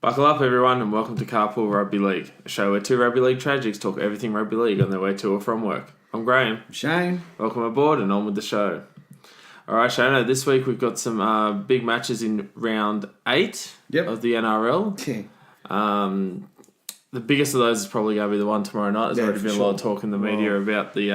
Buckle up, everyone, and welcome to Carpool Rugby League, a show where two rugby league tragics talk everything rugby league on their way to or from work. I'm Graham. Shane. Welcome aboard and on with the show. All right, Shane, this week we've got some big matches in round 8 of the NRL. The biggest of those is probably going to be the one tomorrow night. There's already been a lot of talk in the media about the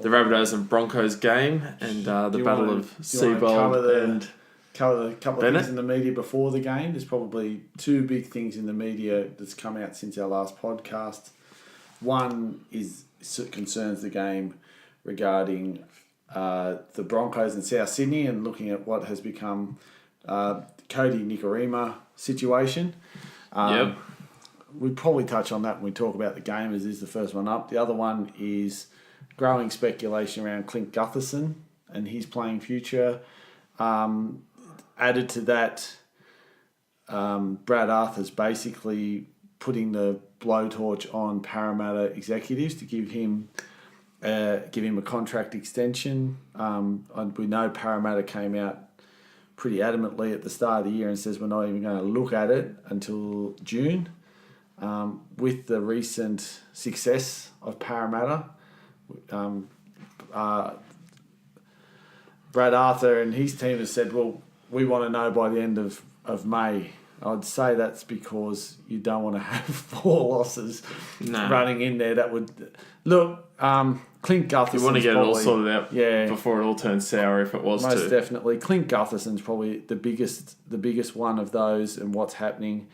Rabbitohs and Broncos game and the Battle of Seabold and cover a couple of Bennett? things in the media before the game. There's probably two big things in the media that's come out since our last podcast. One concerns the game regarding the Broncos in South Sydney and looking at what has become Cody Nikorima situation. We'll probably touch on that when we talk about the game, as is the first one up. The other one is growing speculation around Clint Gutherson and his playing future. Added to that, Brad Arthur's basically putting the blowtorch on Parramatta executives to give him a contract extension. We know Parramatta came out pretty adamantly at the start of the year and says we're not even going to look at it until June. With the recent success of Parramatta, Brad Arthur and his team have said, well, we want to know by the end of May. I'd say that's because you don't want to have 4 losses running in there. That would look. Clint Gutherson. You want to get it all sorted out before it all turns sour, if it was most definitely. Clint Gutherson's probably the biggest one of those, and what's happening.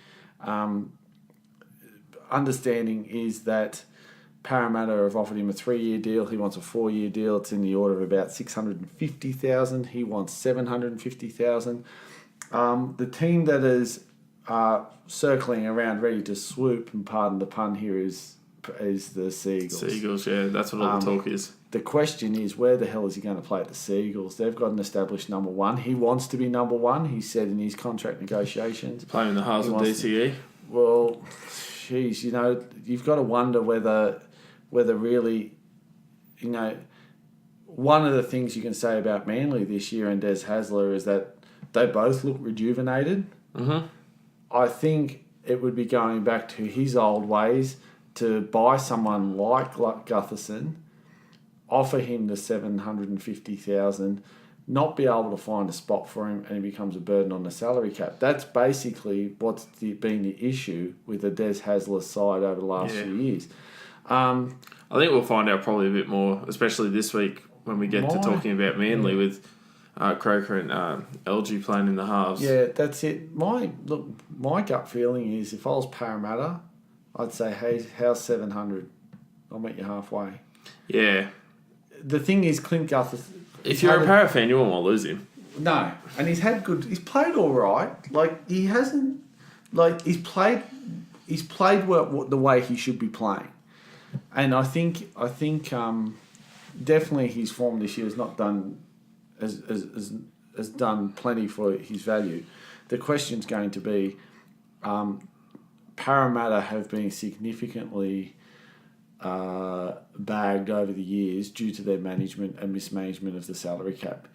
Understanding is that Parramatta have offered him a 3-year deal. He wants a 4-year deal. It's in the order of about $650,000. He wants $750,000. The team that is circling around, ready to swoop, and pardon the pun here, is the Seagulls. Seagulls, yeah, that's what all the talk is. The question is, where the hell is he going to play at the Seagulls? They've got an established number one. He wants to be number one. He said in his contract negotiations. Playing in the halves of DCE. Well, geez, you've got to wonder whether really, one of the things you can say about Manly this year and Des Hasler is that they both look rejuvenated. Mm-hmm. I think it would be going back to his old ways to buy someone like Gutherson, offer him the $750,000, not be able to find a spot for him, and he becomes a burden on the salary cap. That's basically what's been the issue with the Des Hasler side over the last few years. I think we'll find out probably a bit more, especially this week when we get to talking about Manly with Croker and LG playing in the halves. Yeah, that's it. My gut feeling is if I was Parramatta, I'd say, hey, how's 700? I'll meet you halfway. Yeah. The thing is, Clint Gutherson... If you're a Parra fan, you won't want to lose him. No, and he's played all right. He hasn't... he's played the way he should be playing. And I think definitely his form this year has not done has done plenty for his value. The question's going to be, Parramatta have been significantly bagged over the years due to their management and mismanagement of the salary cap.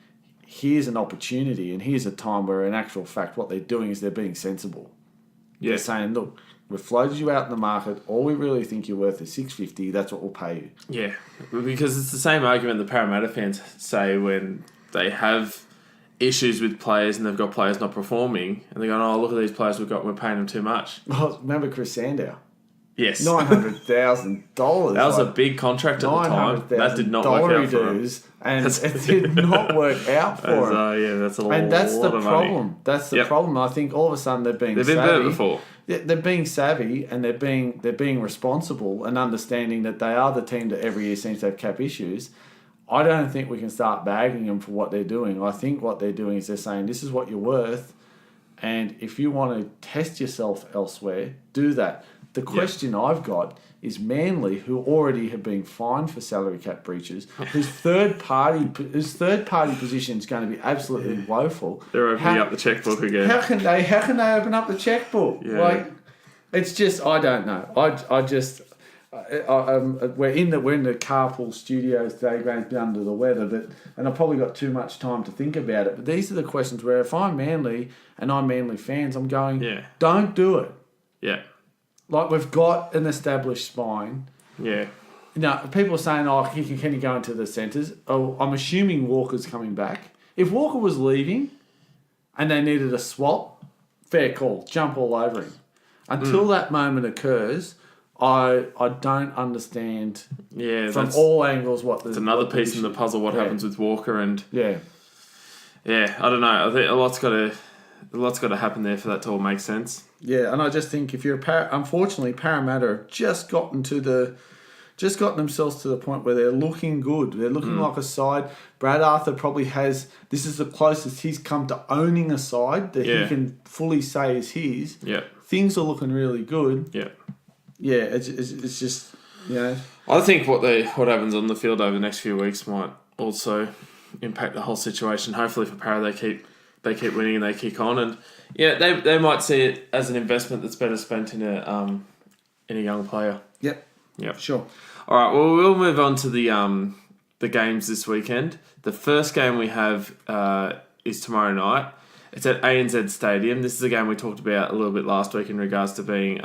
Here's an opportunity, and here's a time where, in actual fact, what they're doing is they're being sensible. Yeah. They're saying, look, we've floated you out in the market. All we really think you're worth is $650. That's what we'll pay you. Yeah, because it's the same argument the Parramatta fans say when they have issues with players and they've got players not performing, and they're going, oh, look at these players we've got, we're paying them too much. Well, remember Chris Sandow? Yes. $900,000. That was a big contract at the time. That did not work out for him. And it did not work out for him. Yeah, that's a lot of money. And that's the problem. That's the problem. I think all of a sudden they've been better before. They're being savvy, and they're being responsible and understanding that they are the team that every year seems to have cap issues. I don't think we can start bagging them for what they're doing. I think what they're doing is they're saying, this is what you're worth, and if you want to test yourself elsewhere, do that. The question I've got is Manly, who already have been fined for salary cap breaches, whose third party position is going to be absolutely woeful. They're opening up the checkbook again. How can they open up the checkbook? Yeah. It's just, I don't know. we're in the carpool studios today. Graham's been under the weather, and I've probably got too much time to think about it. But these are the questions where if I'm Manly and I'm Manly fans, I'm going, don't do it. Yeah. Like, we've got an established spine. Yeah. People are saying, can he go into the centres? Oh, I'm assuming Walker's coming back. If Walker was leaving and they needed a swap, fair call, jump all over him. Until that moment occurs, I don't understand from all angles what the... It's another piece in the puzzle what happens with Walker and... Yeah. Yeah, I don't know. I think a lot's got to happen there for that to all make sense. Yeah, and I just think if you're... Unfortunately, Parramatta have just gotten themselves to the point where they're looking good. They're looking like a side. Brad Arthur probably has... This is the closest he's come to owning a side that he can fully say is his. Yeah. Things are looking really good. Yeah. Yeah, it's just, I think what happens on the field over the next few weeks might also impact the whole situation. Hopefully for Para they keep winning and they kick on, and they might see it as an investment that's better spent in a young player. Yep. Sure. All right. Well, we'll move on to the games this weekend. The first game we have is tomorrow night. It's at ANZ Stadium. This is a game we talked about a little bit last week in regards to being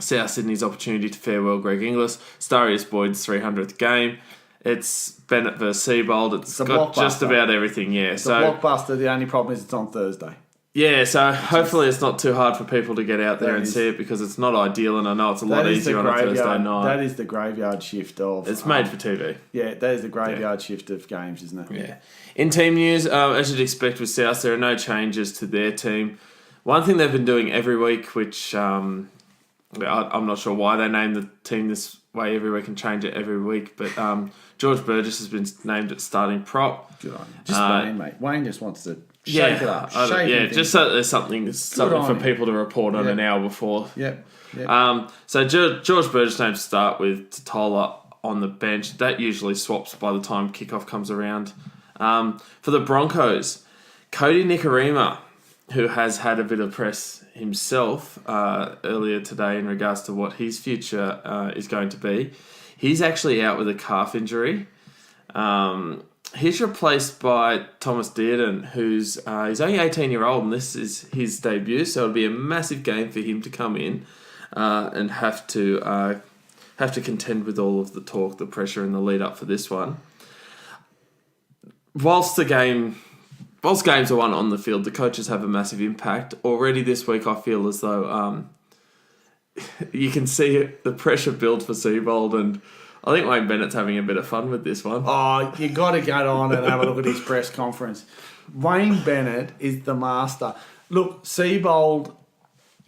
South Sydney's opportunity to farewell Greg Inglis. Starius Boyd's 300th game. It's Bennett versus Seabold. It's got just about everything, It's a blockbuster. The only problem is it's on Thursday. Yeah, so hopefully it's not too hard for people to get out there and see it, because it's not ideal, and I know it's a lot easier on a Thursday night. That is the graveyard shift of... It's made for TV. Yeah, that is the graveyard shift of games, isn't it? Yeah. In team news, as you'd expect with South, there are no changes to their team. One thing they've been doing every week, which I'm not sure why they name the team this way every week and change it every week, but George Burgess has been named at starting prop. Good on him. Just Wayne, mate. Wayne just wants to shake it up. Just so there's something for people to report on an hour before. Yep. So George Burgess named to start with Totola on the bench. That usually swaps by the time kickoff comes around. For the Broncos, Cody Nikorima, who has had a bit of press himself earlier today in regards to what his future is going to be. He's actually out with a calf injury. He's replaced by Thomas Dearden, who's he's only 18-year-old, and this is his debut, so it'll be a massive game for him to come in and have to contend with all of the talk, the pressure, and the lead up for this one. Whilst games are won on the field, the coaches have a massive impact. Already this week, I feel as though you can see the pressure build for Seabold, and I think Wayne Bennett's having a bit of fun with this one. Oh, you got to get on and have a look at his press conference. Wayne Bennett is the master. Look, Seabold,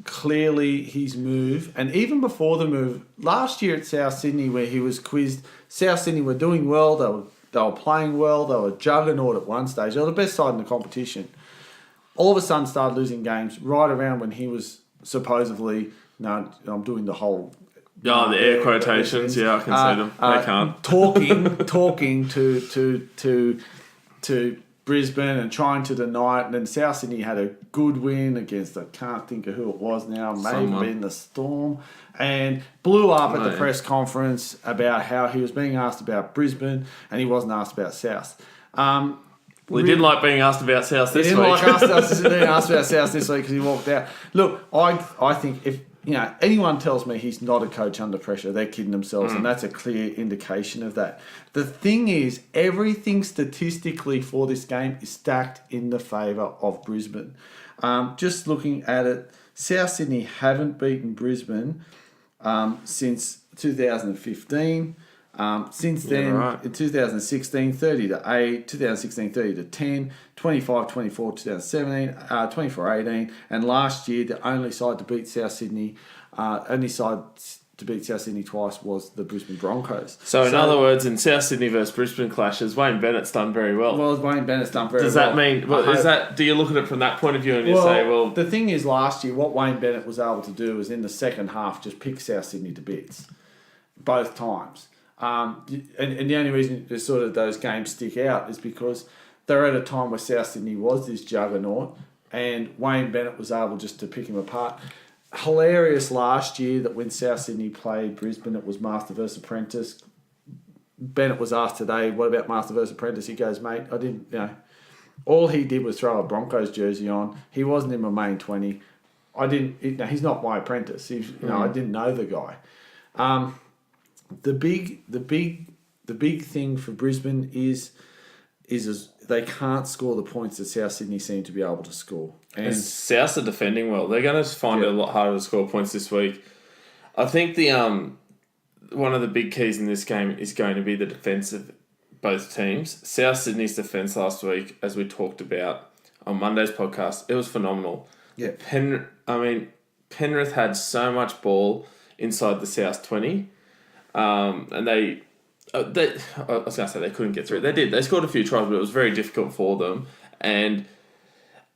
clearly his move, and even before the move, last year at South Sydney where he was quizzed, South Sydney were doing well, they were playing well, they were juggernaut at one stage, they were the best side in the competition. All of a sudden started losing games right around when he was supposedly, I'm doing the whole... Oh, the air quotations. Yeah, I can see them. They can't. Talking to Brisbane and trying to deny it. And then South Sydney had a good win against, I can't think of who it was now, maybe in the Storm, and blew up at the press conference about how he was being asked about Brisbane and he wasn't asked about South. He didn't like being asked about South this week. He didn't like being asked about South this week because he walked out. Look, I think if anyone tells me he's not a coach under pressure, they're kidding themselves, and that's a clear indication of that. The thing is, everything statistically for this game is stacked in the favour of Brisbane. Just looking at it, South Sydney haven't beaten Brisbane since 2015. Since then, in 2016, 30-8, 2016, 30-10, 25-24, 2017, 24-18, and last year the only side to beat South Sydney, twice was the Brisbane Broncos. So in other words, in South Sydney versus Brisbane clashes, Wayne Bennett's done very well. Well, Wayne Bennett's done very well. Does that mean? Do you look at it from that point of view and you say, well, the thing is, last year what Wayne Bennett was able to do was in the second half just pick South Sydney to bits, both times. And the only reason sort of those games stick out is because they're at a time where South Sydney was this juggernaut and Wayne Bennett was able just to pick him apart. hilarious last year that when South Sydney played Brisbane, it was Master versus Apprentice. Bennett was asked today, what about Master versus Apprentice? He goes, mate, I didn't, all he did was throw a Broncos jersey on. He wasn't in my main 20. He's not my apprentice. I didn't know the guy. The big thing for Brisbane is they can't score the points that South Sydney seem to be able to score. And South are defending well. They're going to find it a lot harder to score points this week. I think the one of the big keys in this game is going to be the defence of both teams. South Sydney's defence last week, as we talked about on Monday's podcast, it was phenomenal. Yeah. Penrith had so much ball inside the South 20, and they I was going to say they couldn't get through. They did. They scored a few tries, but it was very difficult for them. And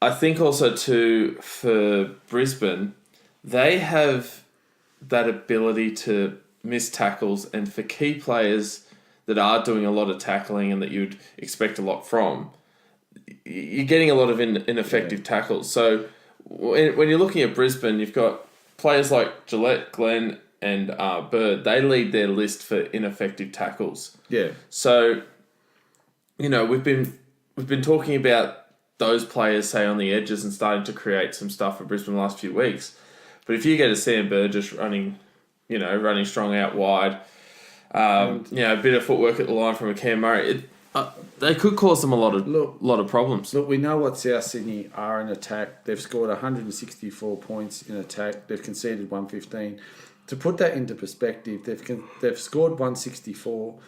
I think also too for Brisbane, they have that ability to miss tackles, and for key players that are doing a lot of tackling and that you'd expect a lot from, you're getting a lot of ineffective tackles. So when you're looking at Brisbane, you've got players like Gillette, Glenn, and Bird. They lead their list for ineffective tackles. Yeah. So, we've been talking about those players, say, on the edges and starting to create some stuff for Brisbane the last few weeks. But if you get a Sam Bird just running strong out wide, a bit of footwork at the line from a Cam Murray, they could cause them a lot of problems. Look, we know what South Sydney are in attack. They've scored 164 points in attack. They've conceded 115. To put that into perspective, they've scored 164.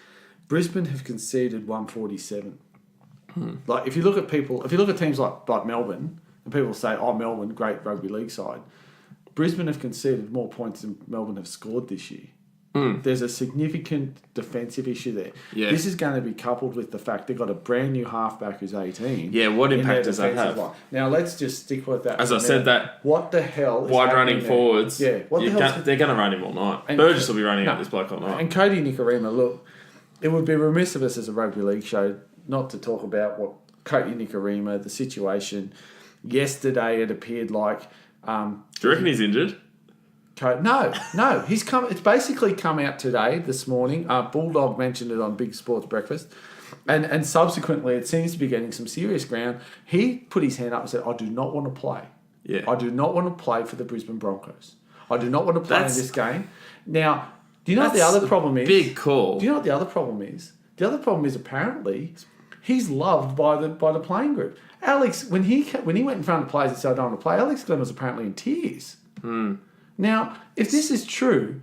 Brisbane have conceded 147. Like if you look at teams like Melbourne, and people say, "Oh, Melbourne, great rugby league side." Brisbane have conceded more points than Melbourne have scored this year. There's a significant defensive issue there. Yeah. This is going to be coupled with the fact they've got a brand new halfback who's 18. Yeah, what impact does that have? Line. Now, let's just stick with that. As I said, that what the hell is wide running there? forwards, yeah, they're going to run him all night. Burgess will be running at this bloke all night. And Cody Nikorima, look, it would be remiss of us as a rugby league show not to talk about what Cody Nikorima, the situation. Yesterday, it appeared like... do you reckon he's injured? No. He's come. It's basically come out today, this morning. Bulldog mentioned it on Big Sports Breakfast, and subsequently it seems to be getting some serious ground. He put his hand up and said, "I do not want to play. Yeah. I do not want to play for the Brisbane Broncos. I do not want to play in this game." Now, do you know what the other problem is? Big call. Do you know what the other problem is? The other problem is apparently he's loved by the playing group. Alex, when he went in front of the players and said, "I don't want to play," Alex Glenn was apparently in tears. Now, if this is true,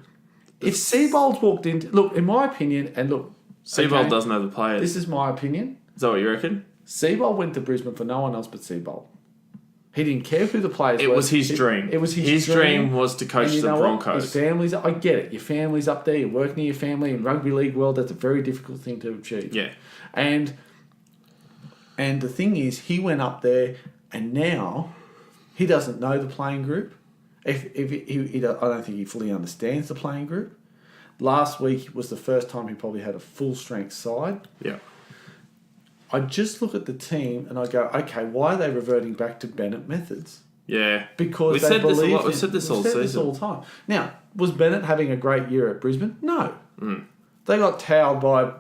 if Seabold's walked in... Look, in my opinion, and look... Seabold doesn't know the players. This is my opinion. Is that what you reckon? Seabold went to Brisbane for no one else but Seabold. He didn't care who the players were. It was his dream. It was his dream was to coach the Broncos. His family's... I get it. Your family's up there. You work near your family. In rugby league world, that's a very difficult thing to achieve. Yeah. And the thing is, he went up there and now he doesn't know the playing group. I don't think he fully understands the playing group. Last week was the first time he probably had a full strength side. Yeah. I just look at the team and I go, okay, why are they reverting back to Bennett methods? Yeah. Because we've said this all the time. Now, was Bennett having a great year at Brisbane? No. They got towed by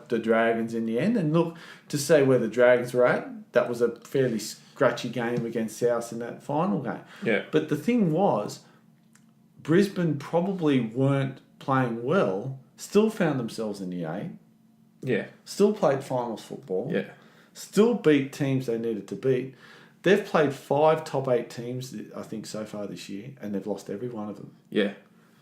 the Dragons in the end. And look, to say where the Dragons were at, that was a fairly scratchy game against South in that final game. Yeah. But the thing was, Brisbane probably weren't playing well, still found themselves in the 8. Yeah. Still played finals football. Yeah. Still beat teams they needed to beat. They've played 5 top 8 teams, I think, so far this year, and they've lost every one of them. Yeah.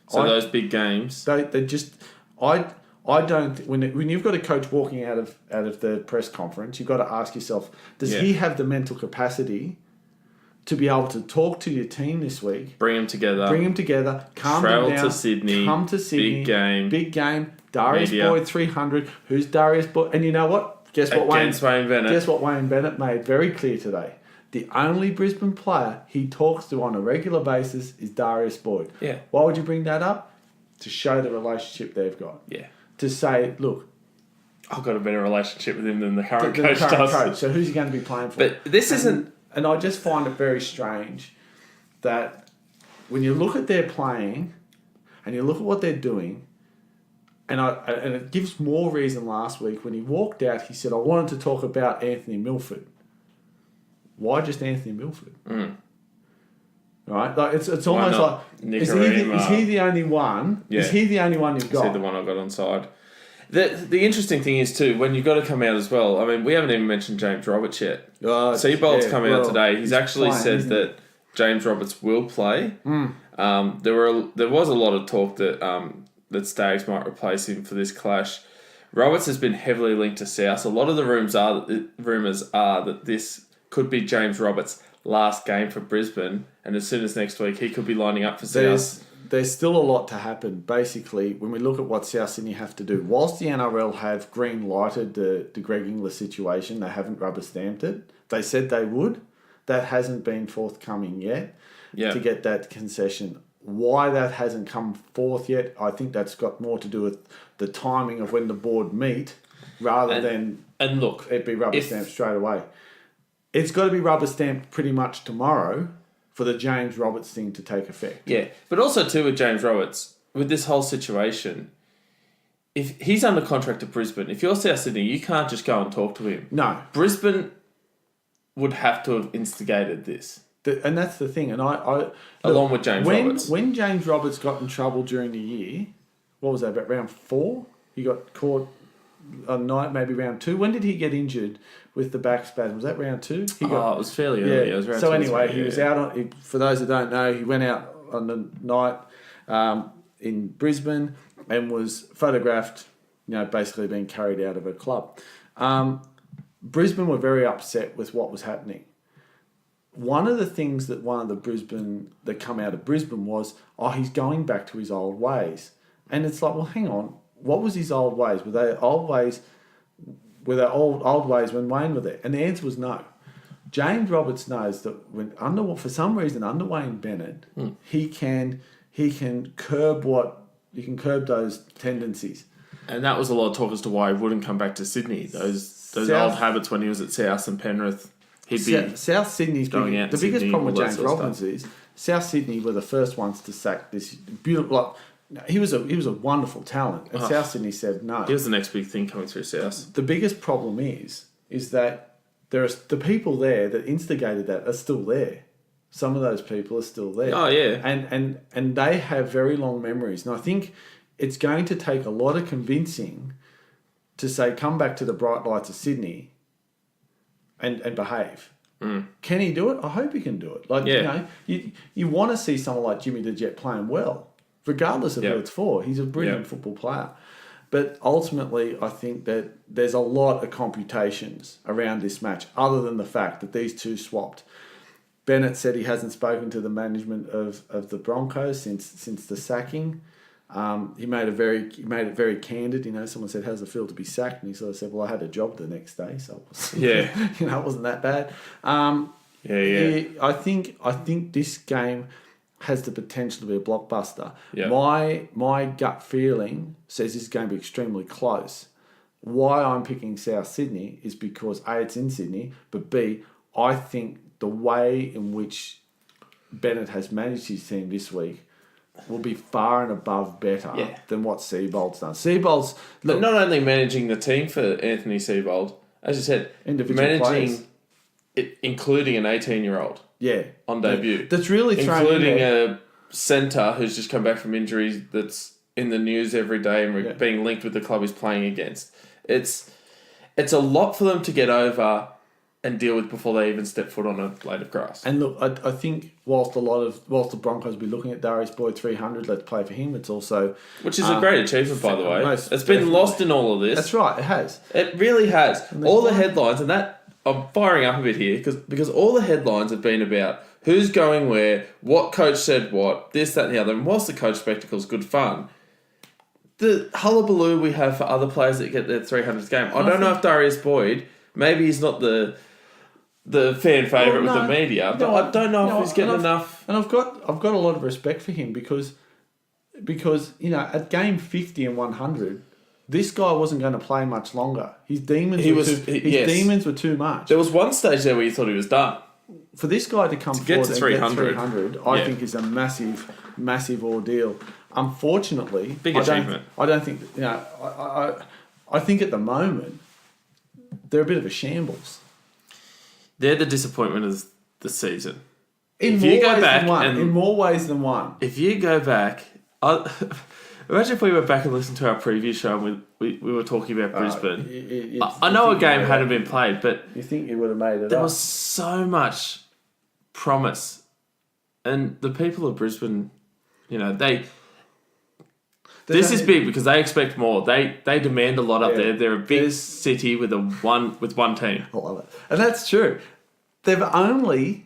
So those big games... They just... I don't... When you've got a coach walking out of the press conference, you've got to ask yourself, does he have the mental capacity to be able to talk to your team this week? Bring them together. Calm them down. To Sydney. Come to Sydney. Big game. Darius Media. Boyd, 300. Who's Darius Boyd? And you know what? Guess what Wayne Bennett. Guess what Wayne Bennett made very clear today? The only Brisbane player he talks to on a regular basis is Darius Boyd. Yeah. Why would you bring that up? To show the relationship they've got. Yeah. To say, look, I've got a better relationship with him than the current coach does. So who's he going to be playing for? But this isn't... And I just find it very strange that when you look at their playing, and you look at what they're doing, and it gives more reason last week when he walked out. He said, "I wanted to talk about Anthony Milford." Why just Anthony Milford? Right, like it's almost like is he the only one? Yeah. Is he the only one you've got? Is he the one I got on side? The interesting thing is too, when you've got to come out as well. I mean, we haven't even mentioned James Roberts yet. Seabold's come out today. He's actually said that James Roberts will play. There was a lot of talk that Staggs might replace him for this clash. Roberts has been heavily linked to South. A lot of the rumours are that this could be James Roberts' last game for Brisbane, and as soon as next week he could be lining up for South. There's still a lot to happen. Basically, when we look at what South Sydney have to do, whilst the NRL have green lighted the Greg Inglis situation, they haven't rubber stamped it. They said they would. That hasn't been forthcoming yet to get that concession. Why that hasn't come forth yet, I think that's got more to do with the timing of when the board meet rather than it be rubber stamped straight away. It's got to be rubber stamped pretty much tomorrow for the James Roberts thing to take effect. Yeah, but also too with James Roberts, with this whole situation, if he's under contract to Brisbane, if you're South Sydney, you can't just go and talk to him. No. Brisbane would have to have instigated this. And that's the thing. And along with James Roberts. When James Roberts got in trouble during the year, what was that, about round 4? He got caught on night, maybe round 2. When did he get injured with the back spasm? Was that round 2? It was fairly early. It was round 2. So anyway, he was out on. For those who don't know, he went out on the night in Brisbane and was photographed, basically being carried out of a club. Brisbane were very upset with what was happening. One of the things that that come out of Brisbane was, he's going back to his old ways. And it's like, well, hang on. What was his old ways? Were they old ways? Were they old ways when Wayne were there? And the answer was no. James Roberts knows that for some reason under Wayne Bennett, he can curb those tendencies. And that was a lot of talk as to why he wouldn't come back to Sydney. Those old habits when he was at South and Penrith. South Sydney's the biggest problem with James Roberts is South Sydney were the first ones to sack this beautiful. He was a wonderful talent, and South Sydney said no. He was the next big thing coming through South. The biggest problem is that the people there that instigated that are still there. Some of those people are still there. Oh yeah, and they have very long memories, and I think it's going to take a lot of convincing to say come back to the bright lights of Sydney. And behave. Can he do it? I hope he can do it. You want to see someone like Jimmy the Jet playing well, regardless of who it's for. He's a brilliant football player. But ultimately, I think that there's a lot of computations around this match, other than the fact that these two swapped. Bennett said he hasn't spoken to the management of the Broncos since the sacking. He made it very candid. Someone said, "How's it feel to be sacked?" And he sort of said, "Well, I had a job the next day, so it wasn't that bad." I think this game has the potential to be a blockbuster. Yeah. My gut feeling says this is going to be extremely close. Why I'm picking South Sydney is because A, it's in Sydney, but B, I think the way in which Bennett has managed his team this week will be far and above better than what Seabold's done. But not only managing the team for Anthony Seabold, as you said, managing it, including an 18-year-old on debut. That's really including a centre who's just come back from injuries that's in the news every day and being linked with the club he's playing against. It's a lot for them to get over and deal with before they even step foot on a blade of grass. And look, I think whilst the Broncos will be looking at Darius Boyd 300, let's play for him. It's also... Which is a great achievement, by the way. It's been lost in all of this. That's right, it has. It really has. All the headlines, and that... I'm firing up a bit here, because all the headlines have been about who's going where, what coach said what, this, that and the other. And whilst the coach spectacle's good fun, the hullabaloo we have for other players that get their 300th game. I don't know if Darius Boyd, maybe he's not the fan favourite with the media, but I don't know if he's getting enough. And I've got a lot of respect for him because at game 50 and 100, this guy wasn't going to play much longer. His demons were too much. There was one stage there where you thought he was done. for this guy to come to get forward to 300, and get 300, I think is a massive, massive ordeal. Unfortunately, big achievement. I don't think I think at the moment they're a bit of a shambles. They're the disappointment of the season. In more ways than one. If you go back, imagine if we went back and listened to our previous show and we were talking about Brisbane. I know a game hadn't been played, but you think you would have made it there up. was so much promise. And the people of Brisbane, this is big because they expect more. They demand a lot up there. They're a big city with one team. I love it. And that's true. They've only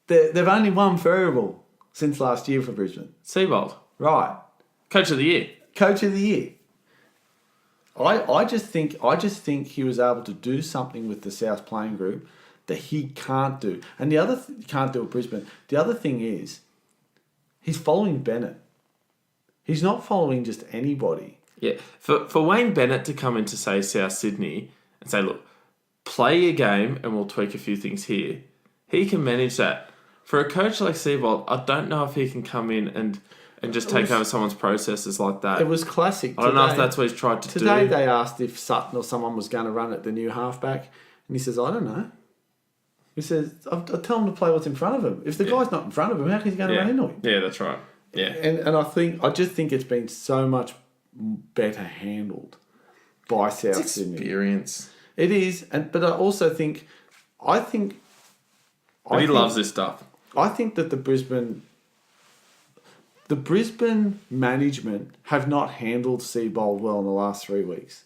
won variable since last year for Brisbane. Seabold. Right. Coach of the year. Coach of the year. I just think he was able to do something with the South playing group that he can't do. And the other can't do at Brisbane. The other thing is he's following Bennett. He's not following just anybody. Yeah. For Wayne Bennett to come into, say, South Sydney and say, look, play your game and we'll tweak a few things here, he can manage that. For a coach like Seabold, I don't know if he can come in and just take over someone's processes like that. It was classic. I don't know if that's what he's tried to do. Today they asked if Sutton or someone was going to run at the new halfback, and he says, I don't know. He says, I'll tell him to play what's in front of him. If the guy's not in front of him, how can he go to run into him? Yeah, that's right. Yeah. And I just think it's been so much better handled by South Sydney. Experience. It is, but I also think, he loves this stuff. I think that the Brisbane management have not handled Seabold well in the last 3 weeks.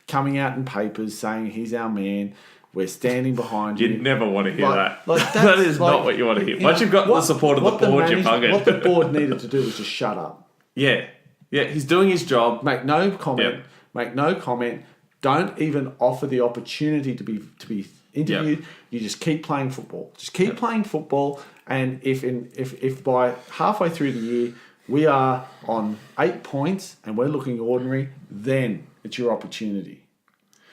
Coming out in papers saying he's our man, we're standing behind you. You'd never want to hear that. That is not what you want to hear. Once you've got the support of the board, you're buggered. What the board needed to do was just shut up. Yeah. Yeah, he's doing his job. Make no comment. Yep. Make no comment. Don't even offer the opportunity to be interviewed. Yep. You just keep playing football. Just keep playing football. And if by halfway through the year we are on 8 points and we're looking ordinary, then it's your opportunity.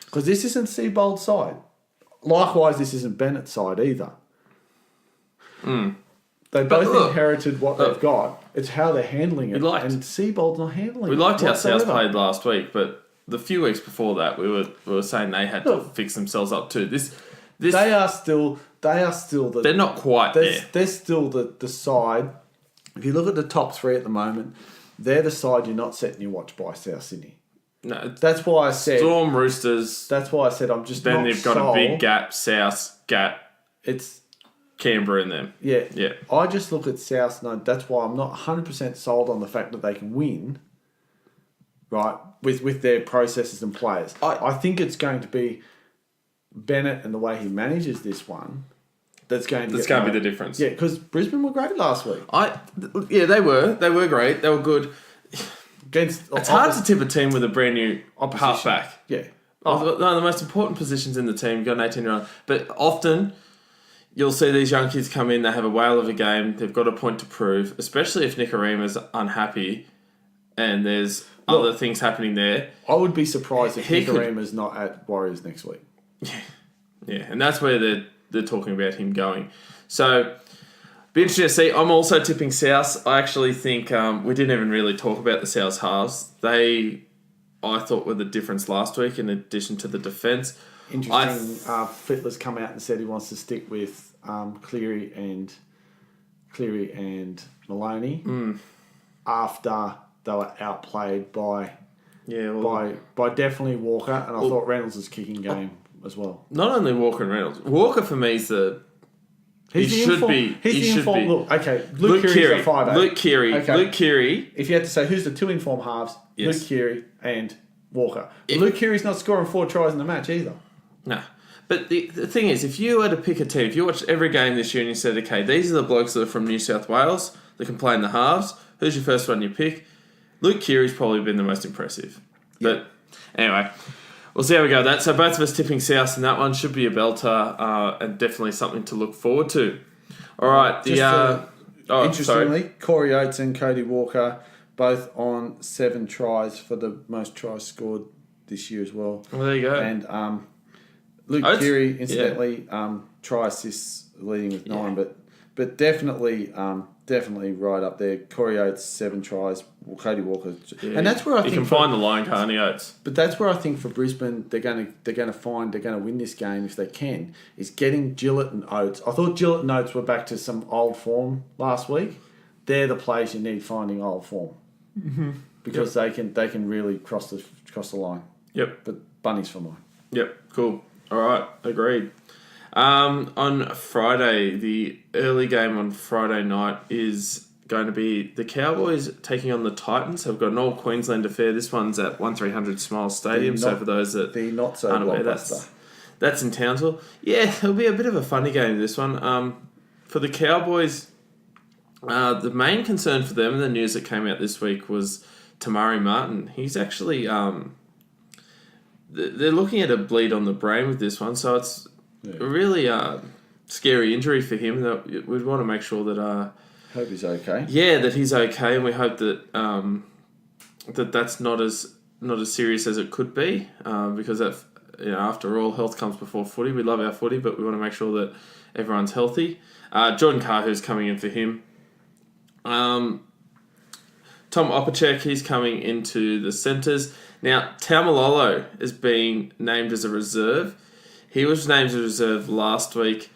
Because this isn't Seabold's side. Likewise, this isn't Bennett's side either. They both inherited what they've got. It's how they're handling it. And Seabold's not handling it. We liked how South played last week, but the few weeks before that, we were saying they had to fix themselves up too. They are still they're not quite there. They're still the side. If you look at the top three at the moment, they're the side you're not setting your watch by South Sydney. No, that's why I said Storm, Roosters. That's why I said I'm just. Then not they've got a big gap. South gap. It's Canberra in them. Yeah. Yeah. I just look at South. No, that's why I'm not 100% sold on the fact that they can win. Right, with their processes and players, I think it's going to be Bennett and the way he manages this one. That's going to be the difference. Yeah, because Brisbane were great last week. They were. They were great. They were good. It's hard to tip a team with a brand new halfback. Yeah. One of the most important positions in the team, you've got an 18-year-old. But often, you'll see these young kids come in, they have a whale of a game, they've got a point to prove, especially if Nikorima's unhappy and there's other things happening there. I would be surprised if Nikorima's not at Warriors next week. Yeah, and that's where they're talking about him going. So, be interesting to see. I'm also tipping South. I actually think we didn't even really talk about the South halves. I thought were the difference last week in addition to the defence. Interesting. Fittler's come out and said he wants to stick with Cleary and Maloney after they were outplayed by definitely Walker, and I thought Reynolds' kicking game as well. Not only Walker and Reynolds. Walker for me is the. He should be. Look, okay, Luke Keary's a 5'8". Luke Keary. Okay. Luke Keary. If you had to say who's the two informed halves, yes. Luke Keary and Walker. Luke Keary's not scoring 4 tries in the match either. No. But the thing is, if you were to pick a team, if you watched every game this year and you said, okay, these are the blokes that are from New South Wales that can play in the halves, who's your first one you pick? Luke Keary's probably been the most impressive. Yeah. But anyway, we'll see how we go with that. So both of us tipping South, and that one should be a belter and definitely something to look forward to. All right. Interestingly, Corey Oates and Cody Walker both on 7 tries for the most tries scored this year as well. Well, there you go. And Luke Keary, incidentally, try assists leading with 9, but definitely right up there. Corey Oates 7 tries, Cody Walker, and that's where I think you can find the line, can't you, Oates? But that's where I think for Brisbane they're going to win this game if they can, is getting Gillett and Oates. I thought Gillett and Oates were back to some old form last week. They're the players you need finding old form because they can really cross the line. Yep. But Bunnies for mine. Yep. Cool. All right. Agreed. On Friday, the early game on Friday night is going to be the Cowboys taking on the Titans. I've got an all Queensland affair. This one's at 1300 Smiles Stadium. So for those that the not so blockbuster, that's in Townsville. Yeah, it'll be a bit of a funny game. This one. For the Cowboys, the main concern for them, and the news that came out this week, was Tamari Martin. He's actually they're looking at a bleed on the brain with this one, so it's a really scary injury for him. That we'd want to make sure that hope he's okay. Yeah, that he's okay, and we hope that that's not as serious as it could be, because that, after all, health comes before footy. We love our footy, but we want to make sure that everyone's healthy. Jordan Carhu's coming in for him. Tom Opacek, he's coming into the centres. Now, Taumalolo is being named as a reserve. He was named as a reserve last week.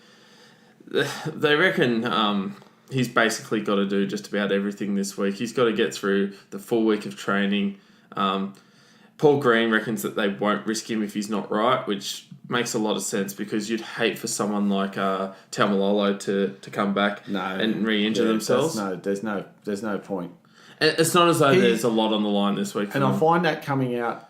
They reckon he's basically got to do just about everything this week. He's got to get through the full week of training. Paul Green reckons that they won't risk him if he's not right, which makes a lot of sense because you'd hate for someone like Taumalolo to come back and re-injure themselves. There's no point. It's not as though there's a lot on the line this week. And I found that coming out.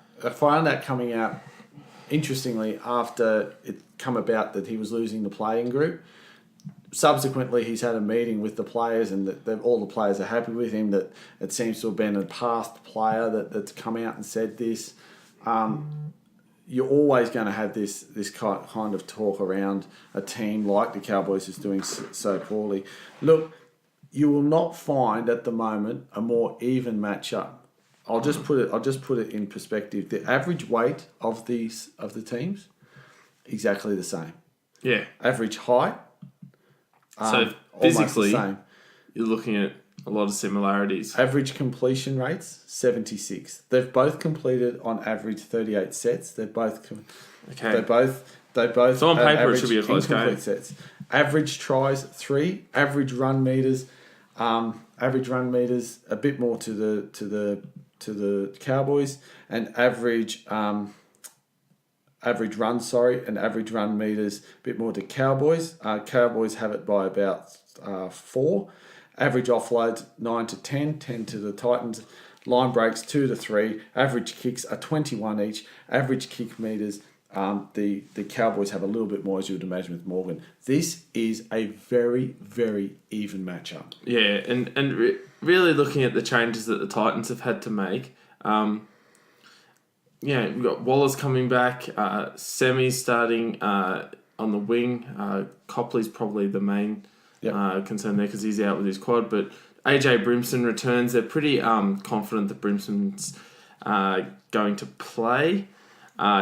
Interestingly, after it come about that he was losing the playing group. Subsequently, he's had a meeting with the players, and all the players are happy with him. That it seems to have been a past player that's come out and said this. You're always going to have this kind of talk around a team like the Cowboys is doing so poorly. Look, you will not find at the moment a more even matchup. I'll just put it in perspective. The average weight of the teams, exactly the same. Yeah. Average height. So physically, you're looking at a lot of similarities. Average completion rates, 76. They've both completed on average 38 sets. They both. So on paper, it should be a close game. Sets. Average tries 3. Average run meters. A bit more to the Cowboys, and average runs, and average run meters a bit more to Cowboys. Cowboys have it by about 4. Average offloads 9 to 10, 10 to the Titans. Line breaks 2 to 3. Average kicks are 21 each. Average kick meters. The Cowboys have a little bit more, as you would imagine, with Morgan. This is a very, very even matchup. Yeah, and really looking at the changes that the Titans have had to make. We've got Wallace coming back. Semi's starting on the wing. Copley's probably the main concern there because he's out with his quad. But AJ Brimson returns. They're pretty confident that Brimson's going to play.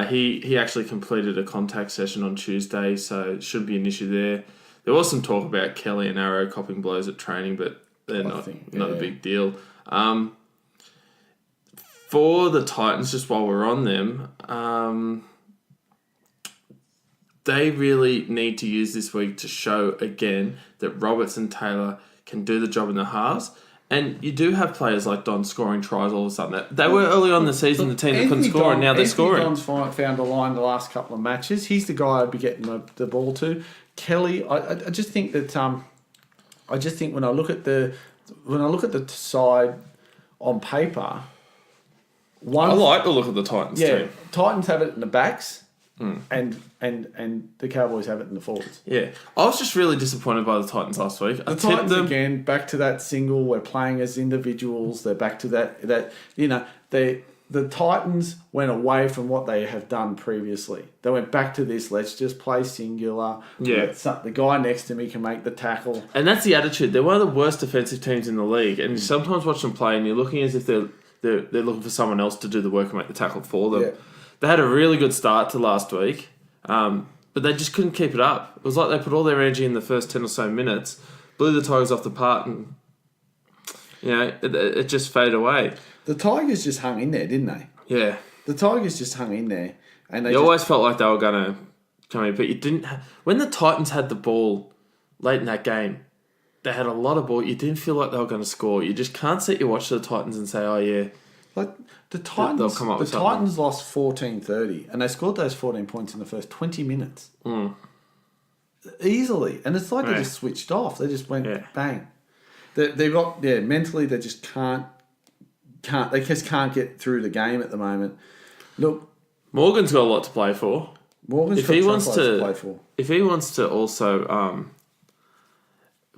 He actually completed a contact session on Tuesday, so it shouldn't be an issue there. There was some talk about Kelly and Arrow copping blows at training, but they're not a big deal. For the Titans, just while we're on them, they really need to use this week to show again that Roberts and Taylor can do the job in the halves. And you do have players like Don scoring tries all of a sudden. They were early on in the season, the team that couldn't score, and now they're scoring. Don's found a line the last couple of matches. He's the guy I'd be getting the ball to. Kelly, I just think that when I look at the side on paper, I like the look of the Titans team. Titans have it in the backs. And the Cowboys have it in the forwards. Yeah. I was just really disappointed by the Titans last week. The Titans, again, back to that single, we're playing as individuals. They're back to that the Titans went away from what they have done previously. They went back to this, let's just play singular. Yeah. The guy next to me can make the tackle. And that's the attitude. They're one of the worst defensive teams in the league. And you sometimes watch them play and you're looking as if they're looking for someone else to do the work and make the tackle for them. Yeah. They had a really good start to last week. but they just couldn't keep it up. It was like they put all their energy in the first 10 or so minutes, blew the Tigers off the park, and it just faded away. The Tigers just hung in there, didn't they? Yeah. The Tigers just hung in there. And they always felt like they were going to come in, but you didn't... When the Titans had the ball late in that game, they had a lot of ball. You didn't feel like they were going to score. You just can't sit your watch to the Titans and say, oh, yeah... Like the Titans, they'll come up with something. Titans lost 14-30, and they scored those 14 points in the first 20 minutes. Easily. And it's like they just switched off. They just went bang. They got mentally they just can't get through the game at the moment. Look, Morgan's got a lot to play for. If he wants to also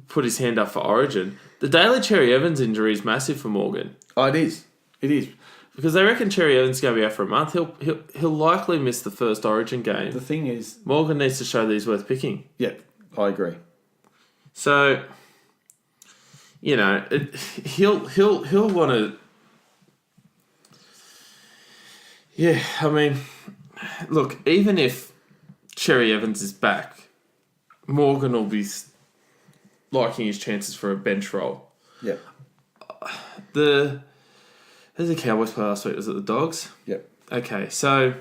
put his hand up for Origin, the Daly Cherry Evans injury is massive for Morgan. Oh, it is. It is. Because they reckon Cherry Evans is going to be out for a month. He'll likely miss the first Origin game. The thing is, Morgan needs to show that he's worth picking. Yep, I agree. So, he'll want to. Yeah, I mean, look, even if Cherry Evans is back, Morgan will be liking his chances for a bench role. Yep. Who's the Cowboys play last week? Was it the Dogs? Yep. Okay, so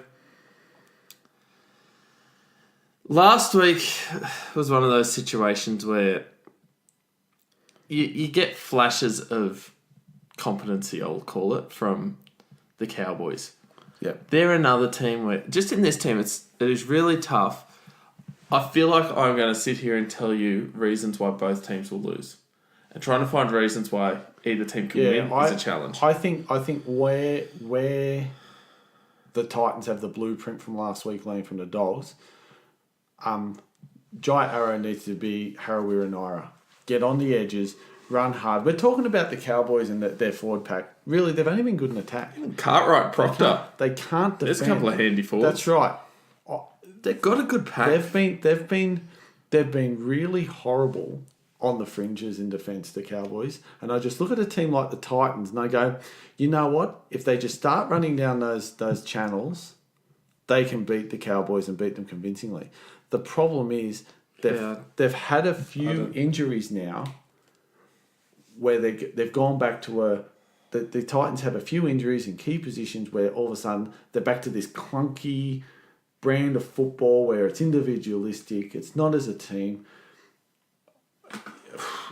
last week was one of those situations where you get flashes of competency, I'll call it, from the Cowboys. Yep. They're another team where, just in this team, it is really tough. I feel like I'm going to sit here and tell you reasons why both teams will lose. And trying to find reasons why either team can win is a challenge. I think where the Titans have the blueprint from last week, learning from the Dogs, Jai Arrow needs to be Harawira Naira. Get on the edges, run hard. We're talking about the Cowboys and their forward pack. Really, they've only been good in attack. Cartwright, Proctor. They can't defend. There's a couple of handy forwards. That's right. They've got a good pack. They've been really horrible on the fringes in defence, the Cowboys. And I just look at a team like the Titans and I go, you know what? If they just start running down those channels, they can beat the Cowboys and beat them convincingly. The problem is they've had a few injuries now where they've gone back to the Titans have a few injuries in key positions where all of a sudden they're back to this clunky brand of football where it's individualistic, it's not as a team.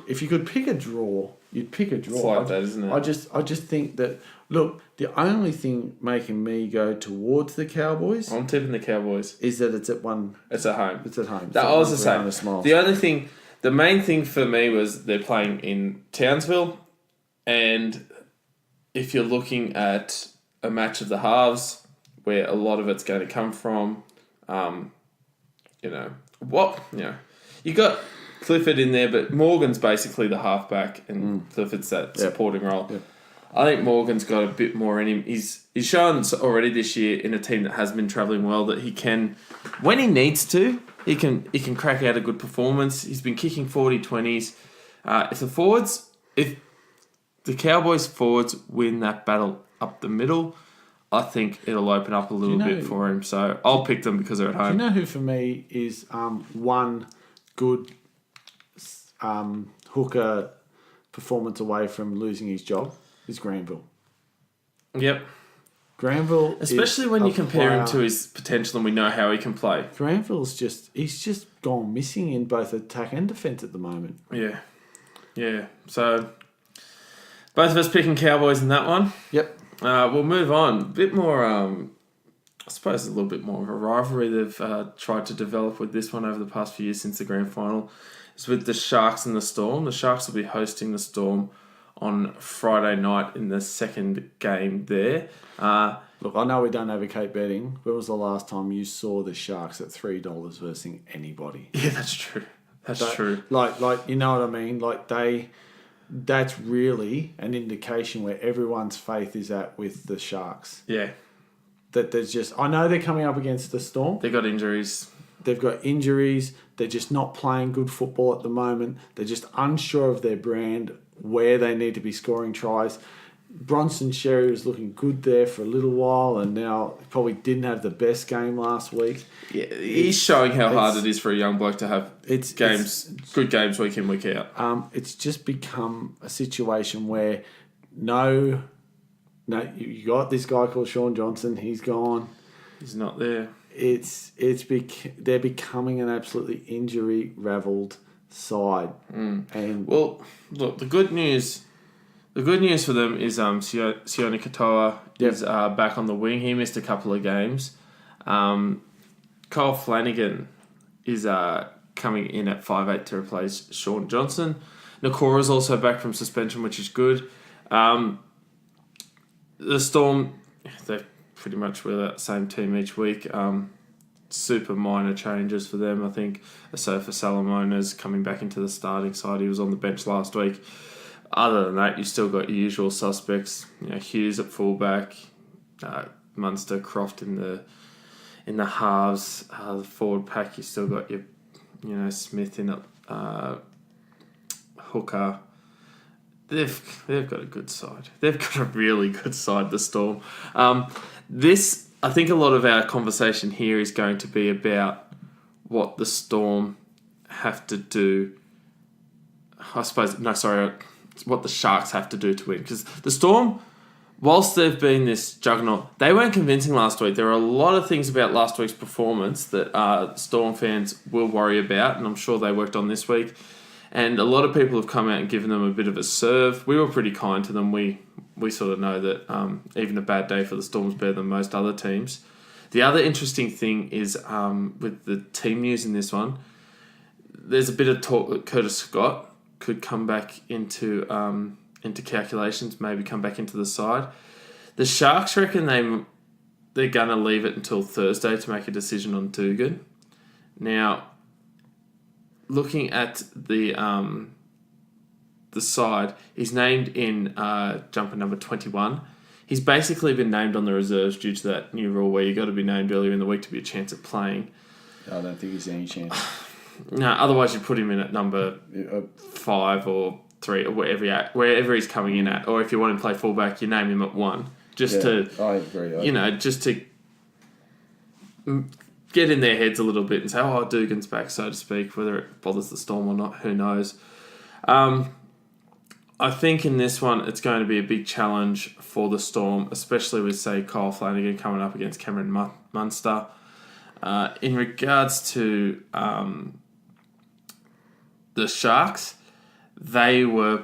If you could pick a draw, you'd pick a draw. It's like that, isn't it? I just think that, look, the only thing making me go towards the Cowboys... I'm tipping the Cowboys. ...is that it's at one... It's at home. It's at home. I was the same. The main thing for me was they're playing in Townsville, and if you're looking at a match of the halves, where a lot of it's going to come from, you got Clifford in there, but Morgan's basically the halfback, and Clifford's that supporting role. Yep. I think Morgan's got a bit more in him. He's shown already this year in a team that has been travelling well that he can, when he needs to, he can crack out a good performance. He's been kicking 40-20s. If the Cowboys forwards win that battle up the middle, I think it'll open up a little bit for him. So I'll pick them because they're at home. Do you know who for me is one good hooker performance away from losing his job? Is Granville. Yep. Granville, especially when you compare him to his potential and we know how he can play. Granville's he's just gone missing in both attack and defence at the moment. Yeah. So both of us picking Cowboys in that one. Yep. We'll move on. A bit more, I suppose a little bit more of a rivalry they've tried to develop with this one over the past few years since the grand final. It's with the Sharks and the Storm. The Sharks will be hosting the Storm on Friday night in the second game there. Look, I know we don't advocate betting. When was the last time you saw the Sharks at $3 versus anybody? Yeah, that's true. That's true. Like you know what I mean? Like that's really an indication where everyone's faith is at with the Sharks. Yeah. That there's just... I know they're coming up against the Storm. They've got injuries. They're just not playing good football at the moment. They're just unsure of their brand, where they need to be scoring tries. Bronson Sherry was looking good there for a little while, and now probably didn't have the best game last week. Yeah, he's showing how hard it is for a young bloke to have good games week in, week out. It's just become a situation where you got this guy called Sean Johnson. He's gone. He's not there. They're becoming an absolutely injury-ravelled side. And well, look, the good news for them is Sione Katoa is back on the wing. He missed a couple of games. Kyle Flanagan is coming in at 5'8" to replace Sean Johnson. Nakora's also back from suspension, which is good. The Storm, they're pretty much with that same team each week. Super minor changes for them. I think Asofa Salomona's coming back into the starting side. He was on the bench last week. Other than that, you've still got your usual suspects. Hughes at fullback, Munster, Croft in the halves. The forward pack, you still got your, Smith in at hooker. They've got a good side. They've got a really good side, the Storm. I think a lot of our conversation here is going to be about what the Storm have to do. What the Sharks have to do to win. Because the Storm, whilst they've been this juggernaut, they weren't convincing last week. There are a lot of things about last week's performance that Storm fans will worry about, and I'm sure they worked on this week. And a lot of people have come out and given them a bit of a serve. We were pretty kind to them. We sort of know that even a bad day for the Storm is better than most other teams. The other interesting thing is with the team news in this one, there's a bit of talk that Curtis Scott could come back into calculations, maybe come back into the side. The Sharks reckon they're going to leave it until Thursday to make a decision on Dugan. Now, looking at the side, he's named in jumper number 21. He's basically been named on the reserves due to that new rule where you've got to be named earlier in the week to be a chance of playing. I don't think there's any chance. No, otherwise you put him in at number 5 or 3 or wherever he's coming in at. Or if you want him to play fullback, you name him at 1. I agree. Just to get in their heads a little bit and say, Dugan's back, so to speak. Whether it bothers the Storm or not, who knows. I think in this one, it's going to be a big challenge for the Storm, especially with, say, Kyle Flanagan coming up against Cameron Munster. In regards to the Sharks, they were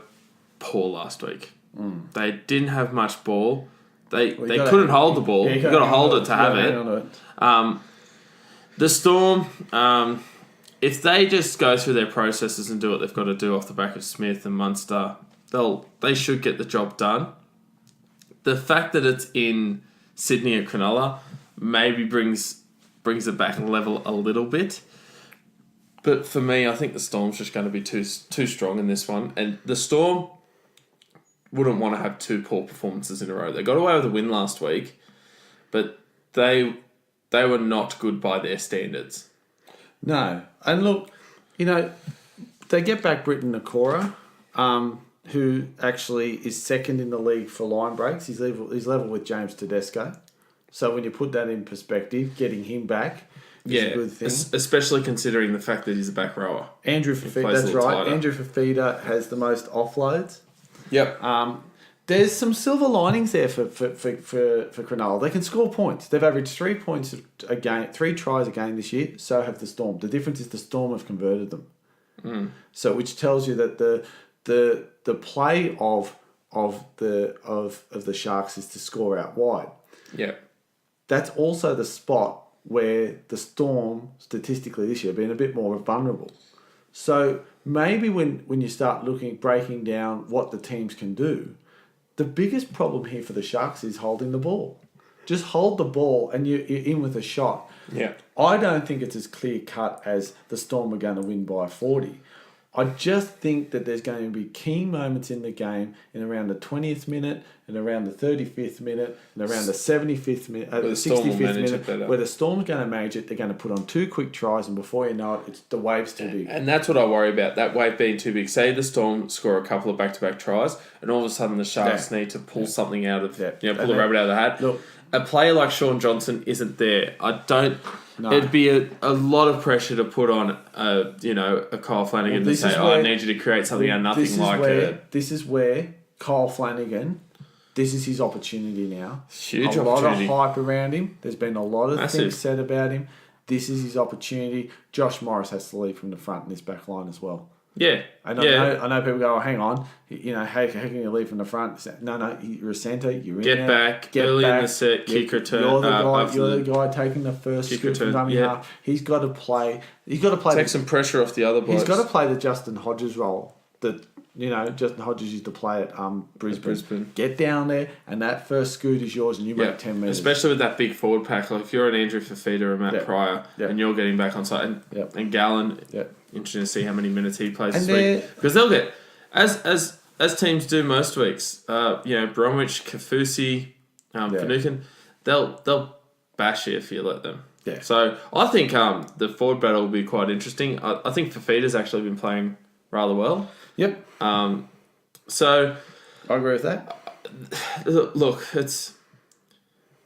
poor last week. They didn't have much ball. They couldn't hold the ball. You've got to hold it to have it. The Storm, if they just go through their processes and do what they've got to do off the back of Smith and Munster, they should get the job done. The fact that it's in Sydney and Cronulla maybe brings it back and level a little bit. But for me, I think the Storm's just going to be too strong in this one. And the Storm wouldn't want to have 2 poor performances in a row. They got away with a win last week, but they were not good by their standards. No. And look, they get back Britton Nakora, who actually is second in the league for line breaks. He's level with James Tedesco. So when you put that in perspective, getting him back is a good thing. Especially considering the fact that he's a back rower. Andrew Fafita, that's right. Tighter. Andrew Fafita has the most offloads. Yep. There's some silver linings there for Cronulla. They can score points. They've averaged 3 points a game, 3 tries a game this year. So have the Storm. The difference is the Storm have converted them. So which tells you that the play of the Sharks is to score out wide. Yeah. That's also the spot where the Storm, statistically this year, have been a bit more vulnerable. So maybe when you start breaking down what the teams can do, the biggest problem here for the Sharks is holding the ball. Just hold the ball and you're in with a shot. Yeah. I don't think it's as clear cut as the Storm are going to win by 40. I just think that there's going to be key moments in the game in around the 20th minute and around the 35th minute and around the 75th minute, the 65th minute, where the Storm's going to manage it. They're going to put on 2 quick tries, and before you know it, the wave's too big. And that's what I worry about, that wave being too big. Say the Storm score a couple of back-to-back tries, and all of a sudden the Sharks need to pull something out of, pull the rabbit out of the hat. Look, a player like Sean Johnson isn't there. It'd be a lot of pressure to put on, a Kyle Flanagan to say, I need you to create something out of nothing like it. This is where Kyle Flanagan, this is his opportunity now. Huge lot opportunity. of hype around him. There's been a lot of things said about him. This is his opportunity. Josh Morris has to lead from the front in this back line as well. Yeah. I know people go, hang on, how can you leave from the front? No, you're a centre, you're in back, early in the set, kick return. You're the guy taking the first scoop from dummy half. He's got to play. Take some pressure off the other blokes. He's got to play the Justin Hodges role that Justin Hodges used to play at Brisbane. Get down there, and that first scoot is yours, and you make 10 metres. Especially with that big forward pack. Like if you're an Andrew Fafita or Matt Pryor, and you're getting back on side, and Gallen. Interesting to see how many minutes he plays this week, because they'll get as teams do most weeks. Bromwich, Kafusi, Finucane, they'll bash you if you let them. Yeah. So I think the forward battle will be quite interesting. I think Fafita's actually been playing rather well. Yep. So I agree with that. Look,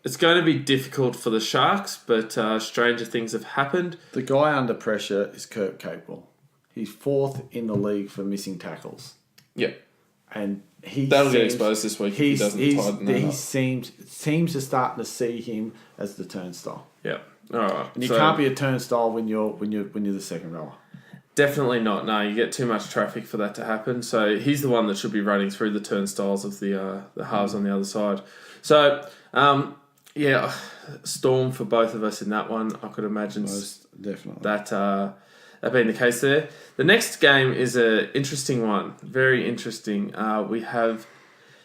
it's going to be difficult for the Sharks, but stranger things have happened. The guy under pressure is Kurt Capewell. He's 4th in the league for missing tackles. Yep. And that'll get exposed this week if he doesn't tighten that up. Teams are starting to see him as the turnstile. Yep. All right. And you can't be a turnstile when you're the second rower. Definitely not. No, you get too much traffic for that to happen. So he's the one that should be running through the turnstiles of the halves on the other side. So Storm for both of us in that one. I could imagine definitely that being the case there. The next game is an interesting one. Very interesting. We have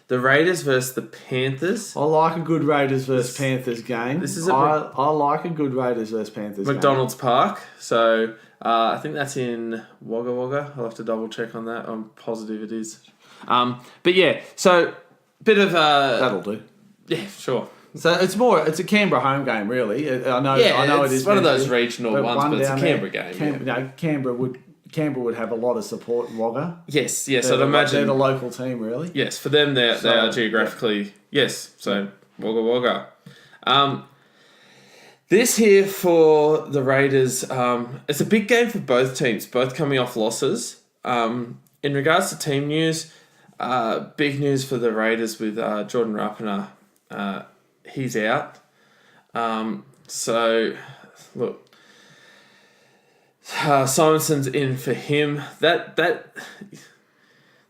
the Raiders versus the Panthers. I like a good Raiders versus Panthers game. I like a good Raiders versus Panthers McDonald's Park. So I think that's in Wagga Wagga. I'll have to double check on that. I'm positive it is. But yeah, so bit of that'll do. Yeah, sure. So it's a Canberra home game, really. I know it is one of those regional ones, but it's a Canberra game. Canberra would have a lot of support in Wagga. Yes. I'd imagine they're the local team, really. Yes, for them they are geographically yes. So Wagga Wagga. This here for the Raiders, it's a big game for both teams, both coming off losses. In regards to team news, big news for the Raiders with Jordan Rapana. He's out. So, look, Simonson's in for him. That